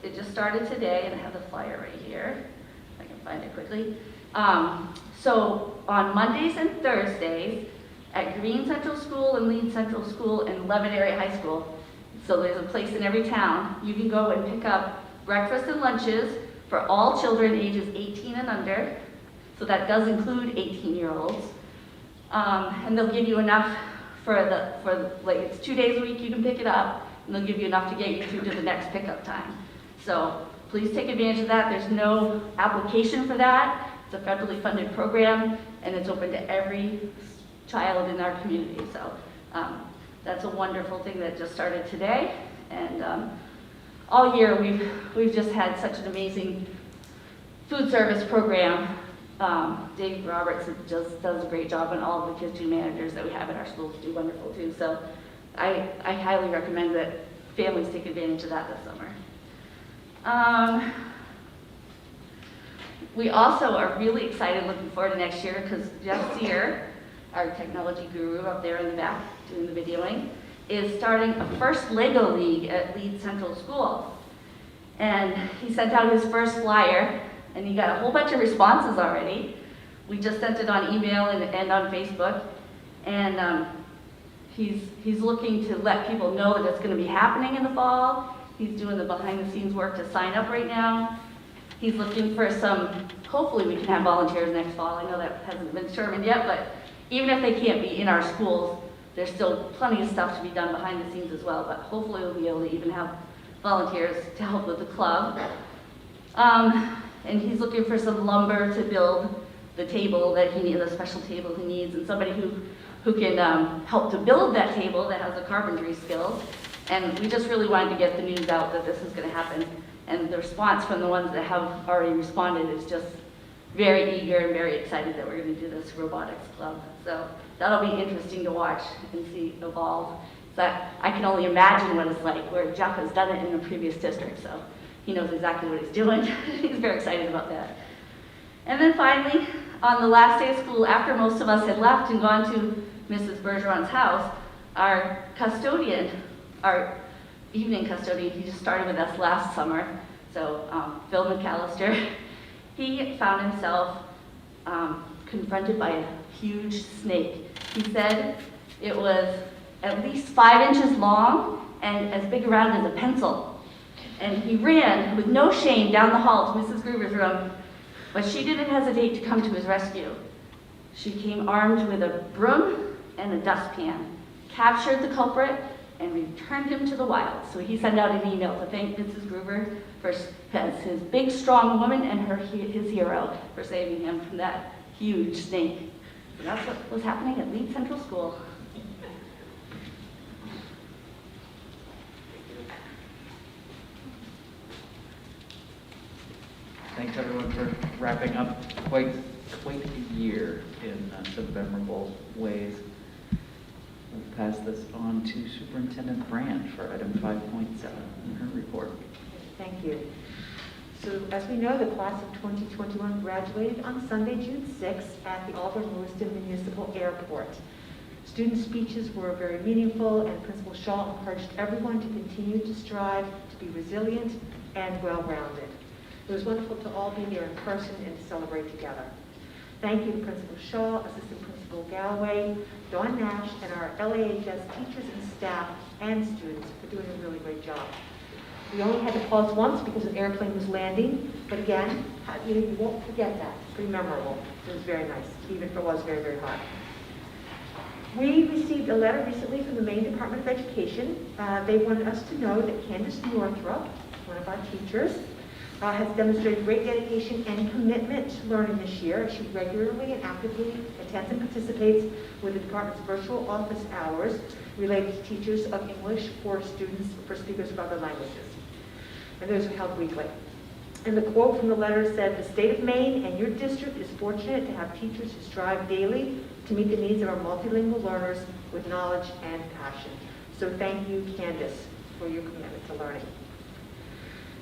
it just started today, and I have the flyer right here, if I can find it quickly. So on Mondays and Thursdays at Green Central School and Leeds Central School and Levitt Area High School, so there's a place in every town, you can go and pick up breakfast and lunches for all children ages 18 and under. So that does include 18-year-olds. And they'll give you enough like it's 2 days a week you can pick it up, and they'll give you enough to get you through to the next pickup time. So please take advantage of that. There's no application for that. It's a federally funded program, and it's open to every child in our community. So that's a wonderful thing that just started today. And all year we've just had such an amazing food service program. Dave Roberts just does a great job, and all of the kids' managers that we have in our schools do wonderful too. So I highly recommend that families take advantage of that this summer. We also are really excited looking forward to next year because Jeff Sear, our technology guru up there in the back doing the videoing, is starting a first Lego League at Leeds Central School. And he sent out his first flyer, and he got a whole bunch of responses already. We just sent it on email and on Facebook. And he's looking to let people know that it's going to be happening in the fall. He's doing the behind-the-scenes work to sign up right now. He's looking for hopefully we can have volunteers next fall. I know that hasn't been determined yet, but even if they can't be in our schools, there's still plenty of stuff to be done behind the scenes as well, but hopefully we'll be able to even have volunteers to help with the club. And he's looking for some lumber to build the table that he needs, the special table he needs, and somebody who can help to build that table that has the carpentry skills. And we just really wanted to get the news out that this is going to happen. And the response from the ones that have already responded is just very eager and very excited that we're going to do this robotics club. So that'll be interesting to watch and see evolve. So I can only imagine what it's like, where Jeff has done it in a previous district, so he knows exactly what he's doing. He's very excited about that. And then finally, on the last day of school, after most of us had left and gone to Mrs. Bergeron's house, our custodian, our evening custodian, he just started with us last summer, so Phil McAllister, he found himself confronted by a huge snake. He said it was at least 5 inches long and as big around as a pencil. And he ran with no shame down the hall to Mrs. Gruber's room, but she didn't hesitate to come to his rescue. She came armed with a broom and a dustpan, captured the culprit, and returned him to the wild. So he sent out an email to thank Mrs. Gruber as his big, strong woman and his hero for saving him from that huge snake. So that's what was happening at Leeds Central School. Thanks everyone for wrapping up quite a year in some memorable ways. We'll pass this on to Superintendent Brand for item 5.7 in her report. Thank you. So as we know, the class of 2021 graduated on Sunday, June 6th at the Auburn-Lewiston Municipal Airport. Student speeches were very meaningful, and Principal Shaw encouraged everyone to continue to strive to be resilient and well-rounded. It was wonderful to all be here in person and to celebrate together. Thank you to Principal Shaw, Assistant Principal Galloway, Dawn Nash, and our LAHS teachers and staff and students for doing a really great job. We only had to pause once because an airplane was landing, but again, you won't forget that. It's pretty memorable. It was very nice, even if it was very, very hot. We received a letter recently from the Maine Department of Education. They wanted us to know that Candace Northrup, one of our teachers, has demonstrated great dedication and commitment to learning this year. She regularly and actively attends and participates with the department's virtual office hours related to teachers of English for students, for speakers of other languages. And those are held weekly. And the quote from the letter said, "The state of Maine and your district is fortunate to have teachers who strive daily to meet the needs of our multilingual learners with knowledge and passion." So thank you, Candace, for your commitment to learning.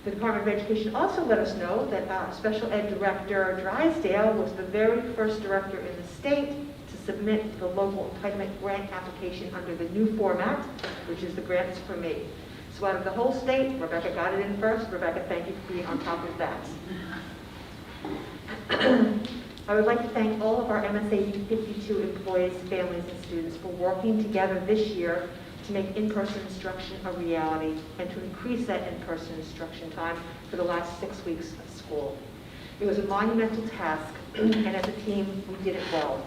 The Department of Education also let us know that Special Ed Director Drysdale was the very first director in the state to submit the local entitlement grant application under the new format, which is the Grants for Me. So out of the whole state, Rebecca got it in first. Rebecca, thank you for being on top of that. I would like to thank all of our MSAD 52 employees, families, and students for working together this year to make in-person instruction a reality and to increase that in-person instruction time for the last 6 weeks of school. It was a monumental task, and as a team, we did it well.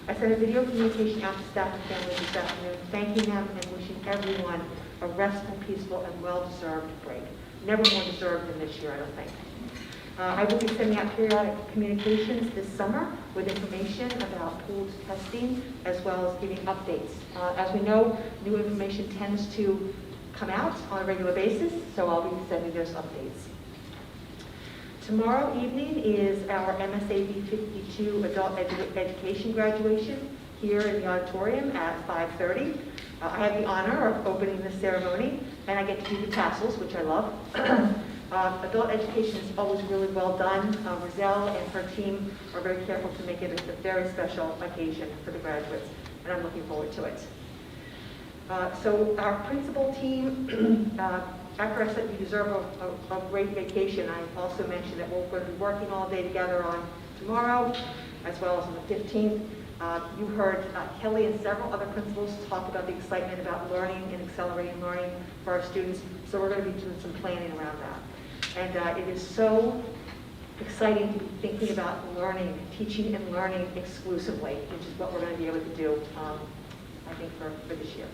I sent a video communication out to staff and families this afternoon, thanking them and wishing everyone a restful, peaceful, and well-deserved break. Never more deserved than this year, I don't think. I will be sending out periodic communications this summer with information about pooled testing, as well as giving updates. As we know, new information tends to come out on a regular basis, so I'll be sending those updates. Tomorrow evening is our MSAD 52 Adult Education graduation here in the auditorium at 5:30. I have the honor of opening the ceremony, and I get to do the tassels, which I love. Adult education is always really well done. Roselle and her team are very careful to make it a very special occasion for the graduates, and I'm looking forward to it. So our principal team, after I said we deserve a great vacation, I also mentioned that we're going to be working all day together on tomorrow, as well as on the 15th. You heard Kelly and several other principals talk about the excitement about learning and accelerating learning for our students, so we're going to be doing some planning around that. And it is so exciting to be thinking about learning, teaching and learning exclusively, which is what we're going to be able to do, I think, for this year.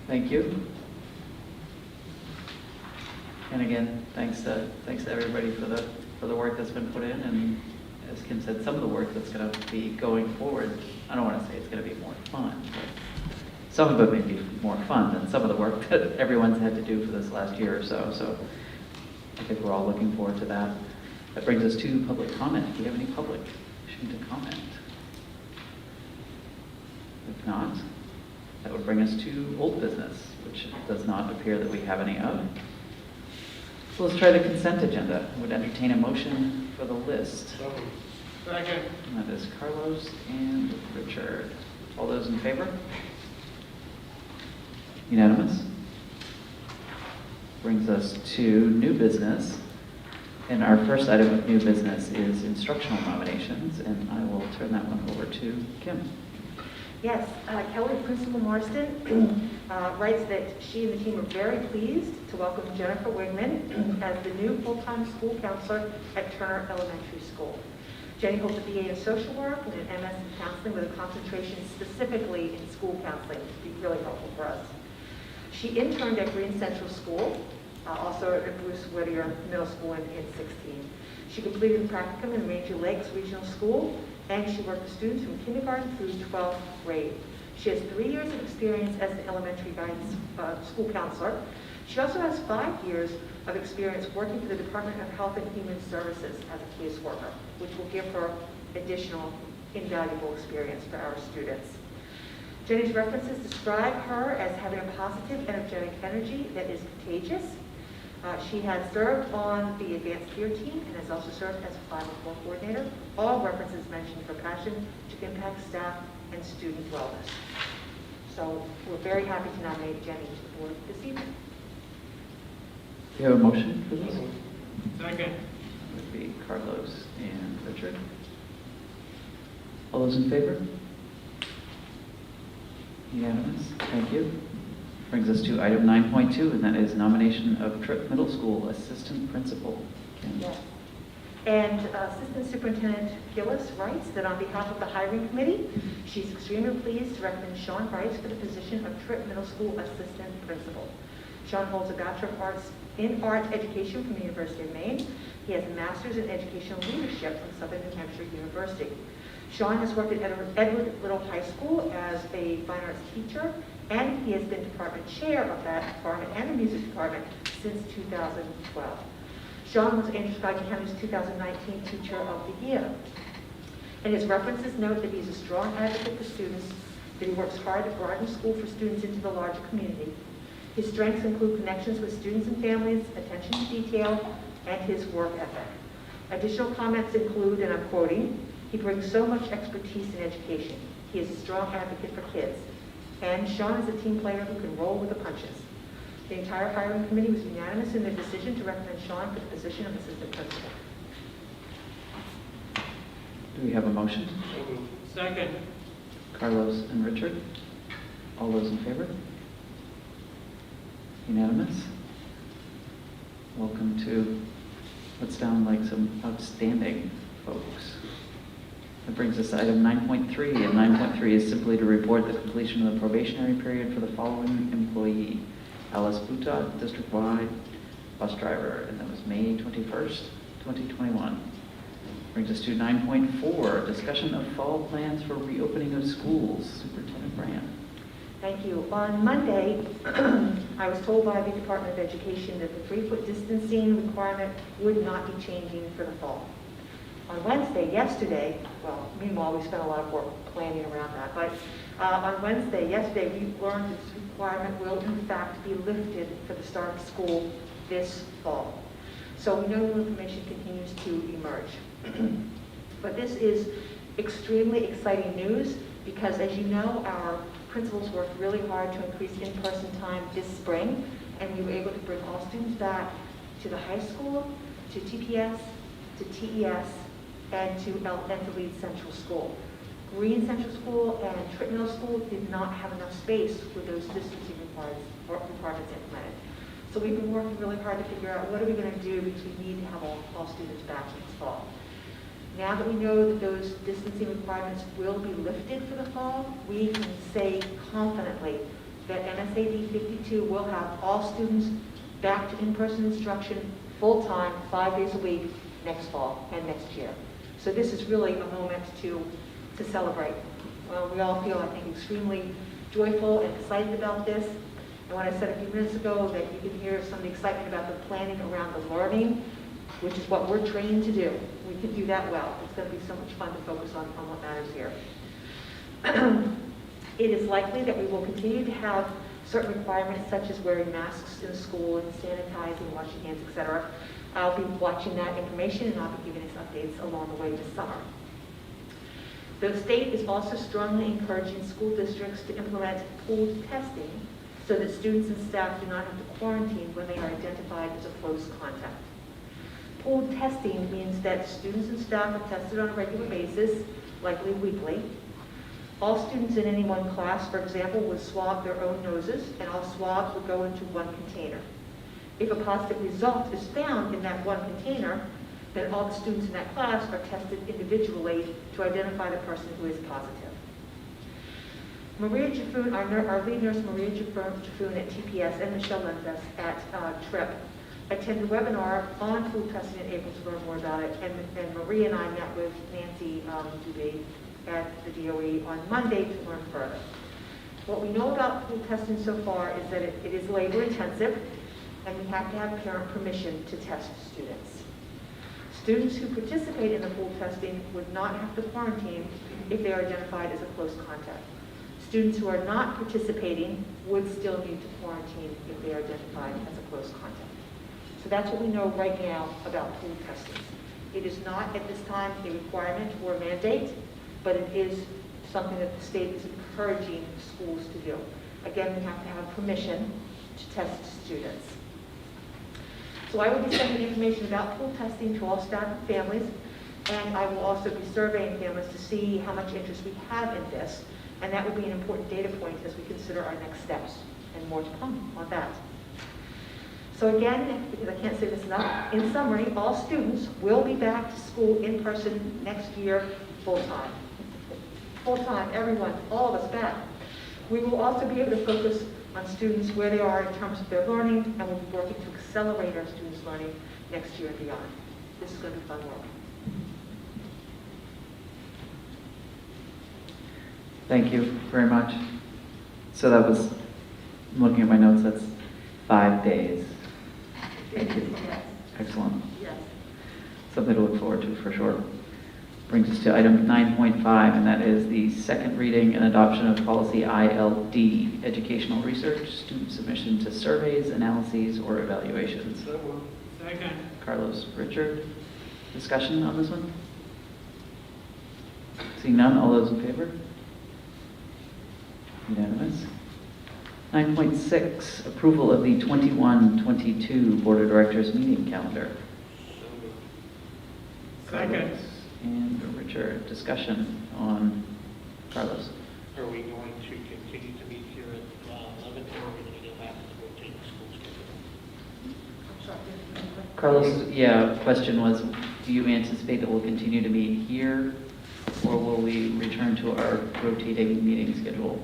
Thank you. And again, thanks to everybody for the work that's been put in, and as Kim said, some of the work that's going to be going forward. I don't want to say it's going to be more fun, but some of it may be more fun than some of the work that everyone's had to do for this last year or so. So I think we're all looking forward to that. That brings us to public comment. Do we have any public wishing to comment? If not, that would bring us to old business, which does not appear that we have any of. So let's try the consent agenda. I would entertain a motion for the list. Second. And that is Carlos and Richard. All those in favor? Unanimous. Brings us to new business. And our first item of new business is instructional nominations, and I will turn that one over to Kim. Yes, Kelly Principal Marston writes that she and the team are very pleased to welcome Jennifer Wigman as the new full-time school counselor at Turner Elementary School. Jenny holds a BA in social work and an MS in counseling with a concentration specifically in school counseling, which would be really helpful for us. She interned at Green Central School, also at Bruce Whittier Middle School in 16. She completed a practicum in Ranger Lakes Regional School, and she worked with students from kindergarten through 12th grade. She has 3 years of experience as an elementary guidance school counselor. She also has 5 years of experience working for the Department of Health and Human Services as a caseworker, which will give her additional invaluable experience for our students. Jenny's references describe her as having a positive, energetic energy that is contagious. She has served on the advanced peer team and has also served as a 504 coordinator. All references mentioned her passion to impact staff and student wellness. So we're very happy to nominate Jenny to the board this evening. Do you have a motion for this? Second. That would be Carlos and Richard. All those in favor? Unanimous. Thank you. Brings us to item 9.2, and that is nomination of Tripp Middle School Assistant Principal. Kim. Yes. And Assistant Superintendent Gillis writes that on behalf of the hiring committee, she's extremely pleased to recommend Sean Rice for the position of Tripp Middle School Assistant Principal. Sean holds a Bachelor of Arts in Art Education from the University of Maine. He has a Master's in Educational Leadership from Southern New Hampshire University. Sean has worked at Edward Little High School as a fine arts teacher, and he has been department chair of that department and the music department since 2012. Sean was Andrews County's 2019 Teacher of the Year. And his references note that he's a strong advocate for students, that he works hard to broaden school for students into the larger community. His strengths include connections with students and families, attention to detail, and his work ethic. Additional comments include, and I'm quoting, he brings so much expertise in education. He is a strong advocate for kids. And Sean is a team player who can roll with the punches. The entire hiring committee was unanimous in their decision to recommend Sean for the position of assistant principal. Do we have a motion? Second. Carlos and Richard? All those in favor? Unanimous? Welcome to what sound like some outstanding folks. That brings us to item 9.3, and 9.3 is simply to report the completion of the probationary period for the following employee. Alice Butot, district-wide bus driver, and that was May 21st, 2021. Brings us to 9.4, discussion of fall plans for reopening of schools. Superintendent Brand. Thank you. On Monday, I was told by the Department of Education that the 3-foot distancing requirement would not be changing for the fall. On Wednesday, yesterday, well, meanwhile, we spent a lot of work planning around that, but on Wednesday, yesterday, we learned that this requirement will in fact be lifted for the start of school this fall. So we know new information continues to emerge. But this is extremely exciting news because, as you know, our principals worked really hard to increase in-person time this spring, and we were able to bring all students back to the high school, to TPS, to TES, and to Leeds Central School. Green Central School and Tripp Middle School did not have enough space with those distancing requirements implemented. So we've been working really hard to figure out what are we going to do because we need to have all students back next fall. Now that we know that those distancing requirements will be lifted for the fall, we can say confidently that MSAD 52 will have all students back to in-person instruction full-time, 5 days a week, next fall and next year. So this is really a moment to celebrate. We all feel, I think, extremely joyful and excited about this. And when I said a few minutes ago that you can hear some of the excitement about the planning around the learning, which is what we're trained to do, we can do that well. It's going to be so much fun to focus on what matters here. It is likely that we will continue to have certain requirements such as wearing masks in school and sanitizing, washing hands, etc. I'll be watching that information and I'll be giving us updates along the way this summer. The state is also strongly encouraging school districts to implement pooled testing so that students and staff do not have to quarantine when they are identified as a close contact. Pooled testing means that students and staff are tested on a regular basis, likely weekly. All students in any one class, for example, would swab their own noses, and all swabs would go into one container. If a positive result is found in that one container, then all the students in that class are tested individually to identify the person who is positive. Maria Jaffoon, our lead nurse Maria Jaffoon at TPS and Michelle Lendes at Tripp attended a webinar on pool testing in April to learn more about it, and Maria and I met with Nancy Dubé at the DOE on Monday to learn further. What we know about pool testing so far is that it is labor intensive, and we have to have parent permission to test students. Students who participate in the pool testing would not have to quarantine if they are identified as a close contact. Students who are not participating would still need to quarantine if they are identified as a close contact. So that's what we know right now about pool testing. It is not at this time a requirement or a mandate, but it is something that the state is encouraging schools to do. Again, we have to have permission to test students. So I will be sending information about pool testing to all staff and families, and I will also be surveying families to see how much interest we have in this, and that will be an important data point as we consider our next steps, and more to come on that. So again, because I can't say this enough, in summary, all students will be back to school in person next year, full-time. Full-time, everyone, all of us back. We will also be able to focus on students where they are in terms of their learning, and we'll be working to accelerate our students' learning next year and beyond. This is going to be fun work. Thank you very much. So that was, I'm looking at my notes, that's 5 days. Thank you. Yes. Excellent. Yes. Something to look forward to for sure. Brings us to item 9.5, and that is the second reading and adoption of policy ILD, educational research, student submission to surveys, analyses, or evaluations. Second. Carlos, Richard, discussion on this one? Seeing none, all those in favor? Unanimous. 9.6, approval of the 21-22 Board of Directors meeting calendar. Second. Carlos and Richard, discussion on Carlos. Are we going to continue to meet here at 11, or are we going to go back to the rotating school schedule? I'm sorry. Carlos, yeah, question was, do you anticipate that we'll continue to meet here, or will we return to our rotating meeting schedule,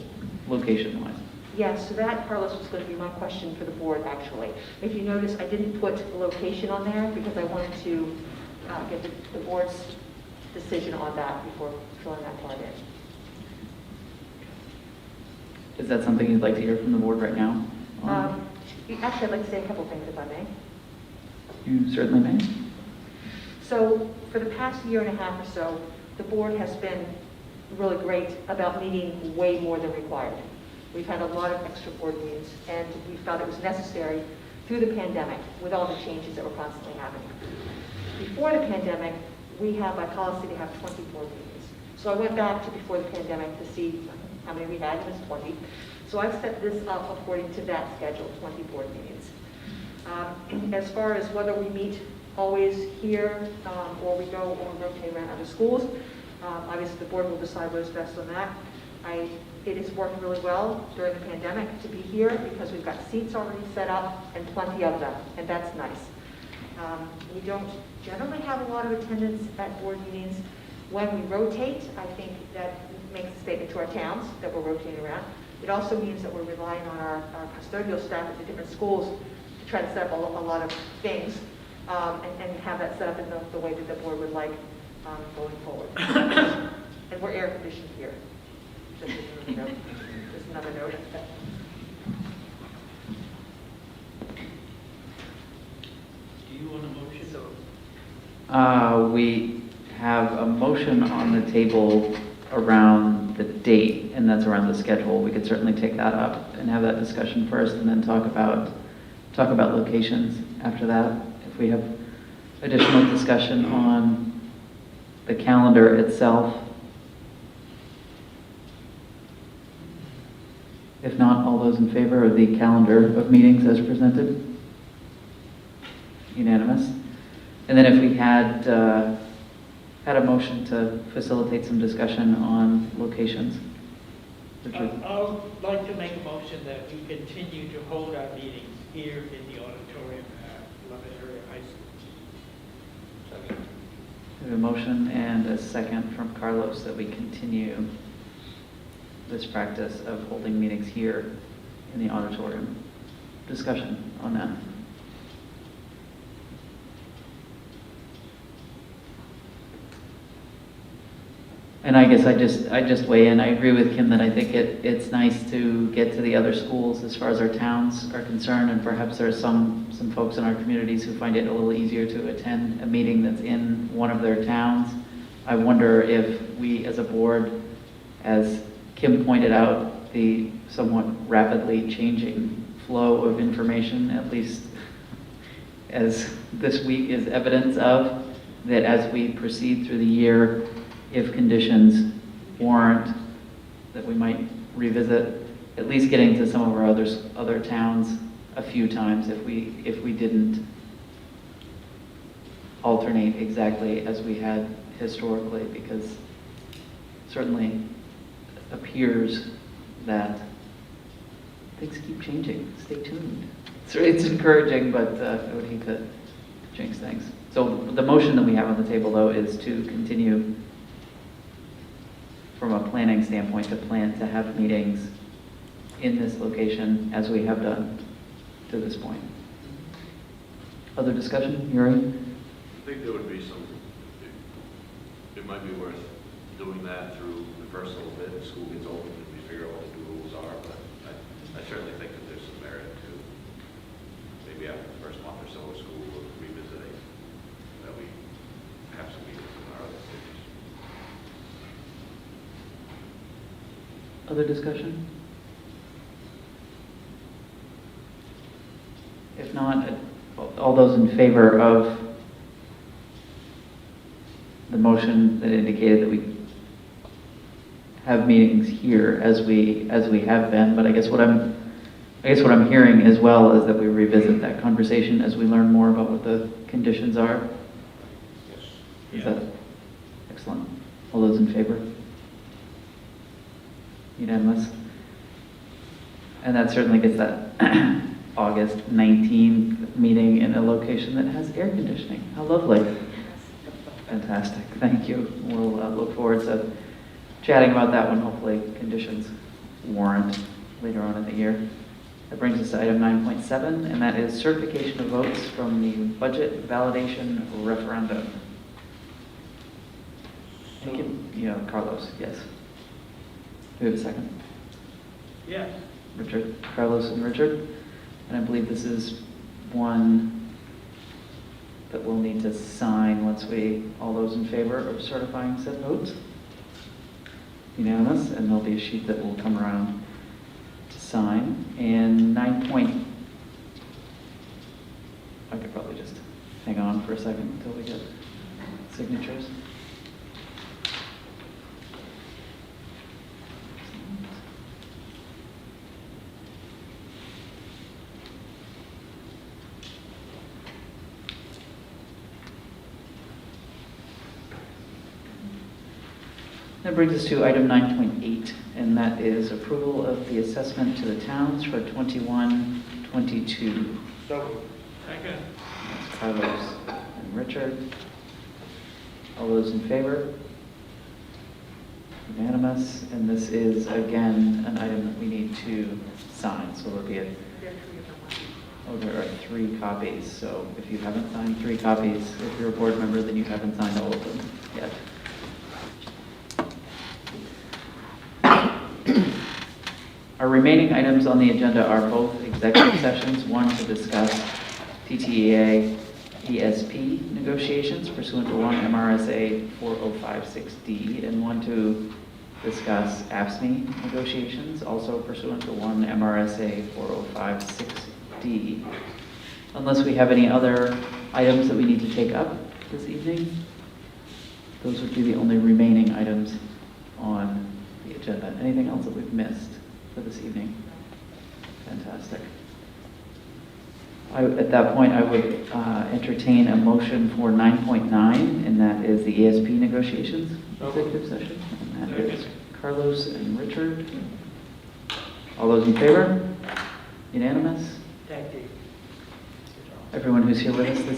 location-wise? Yes, so that, Carlos, was going to be my question for the board, actually. If you notice, I didn't put a location on there because I wanted to get the board's decision on that before filling that part in. Is that something you'd like to hear from the board right now? Actually, I'd like to say a couple things, if I may. You certainly may. So for the past year and a half or so, the board has been really great about meeting way more than required. We've had a lot of extra board meetings, and we felt it was necessary through the pandemic with all the changes that were constantly happening. Before the pandemic, we have by policy to have 20 board meetings. So I went back to before the pandemic to see how many we had, and it was 20. So I've set this up according to that schedule, 20 board meetings. As far as whether we meet always here or we go or rotate around other schools, obviously the board will decide what is best on that. It has worked really well during the pandemic to be here because we've got seats already set up and plenty of them, and that's nice. We don't generally have a lot of attendance at board meetings. When we rotate, I think that makes a statement to our towns that we're rotating around. It also means that we're relying on our custodial staff at the different schools to try to set up a lot of things and have that set up in the way that the board would like going forward. And we're air conditioned here. Just another note. Do you want a motion? We have a motion on the table around the date, and that's around the schedule. We could certainly take that up and have that discussion first, and then talk about locations after that. If we have additional discussion on the calendar itself. If not, all those in favor of the calendar of meetings as presented? Unanimous. And then if we had a motion to facilitate some discussion on locations. Richard? I would like to make a motion that we continue to hold our meetings here in the auditorium at Lebanon Area High School. Second. We have a motion and a second from Carlos that we continue this practice of holding meetings here in the auditorium. Discussion on that. And I guess I just weigh in. I agree with Kim that I think it's nice to get to the other schools as far as our towns are concerned, and perhaps there are some folks in our communities who find it a little easier to attend a meeting that's in one of their towns. I wonder if we as a board, as Kim pointed out, the somewhat rapidly changing flow of information, at least as this week is evidence of, that as we proceed through the year, if conditions warrant, that we might revisit at least getting to some of our other towns a few times if we didn't alternate exactly as we had historically, because certainly appears that things keep changing. Stay tuned. It's encouraging, but I would hate to jinx things. So the motion that we have on the table, though, is to continue from a planning standpoint to have meetings in this location as we have done to this point. Other discussion, Yuri? I think there would be some, it might be worth doing that through the first little bit, as school gets open, and we figure out what the rules are, but I certainly think that there's some merit to, maybe after the first month or so of school, revisiting, that we have some meetings in our other cities. Other discussion? If not, all those in favor of the motion that indicated that we have meetings here as we have been, but I guess what I'm hearing as well is that we revisit that conversation as we learn more about what the conditions are. Yes. Is that excellent? All those in favor? Unanimous? And that certainly gets that August 19th meeting in a location that has air conditioning. How lovely. Fantastic. Thank you. We'll look forward to chatting about that when hopefully conditions warrant later on in the year. That brings us to item 9.7, and that is certification of votes from the budget validation referendum. Thank you. Yeah, Carlos, yes. Do we have a second? Yes. Richard, Carlos and Richard. And I believe this is one that we'll need to sign once all those in favor of certifying said votes. Unanimous, and there'll be a sheet that will come around to sign. And I could probably just hang on for a second until we get signatures. That brings us to item 9.8, and that is approval of the assessment to the towns for 21-22. So. Second. That's Carlos and Richard. All those in favor? Unanimous. And this is, again, an item that we need to sign. So there'll be there are 3 copies. So if you haven't signed 3 copies, if you're a board member, then you haven't signed all of them yet. Our remaining items on the agenda are both executive sessions, one to discuss TTEA ESP negotiations pursuant to 1 MRSA 4056D, and one to discuss AFSCME negotiations, also pursuant to 1 MRSA 4056D. Unless we have any other items that we need to take up this evening, those would be the only remaining items on the agenda. Anything else that we've missed for this evening? Fantastic. At that point, I would entertain a motion for 9.9, and that is the ESP negotiations executive session. And that is Carlos and Richard. All those in favor? Unanimous? Thank you. Everyone who's here with us this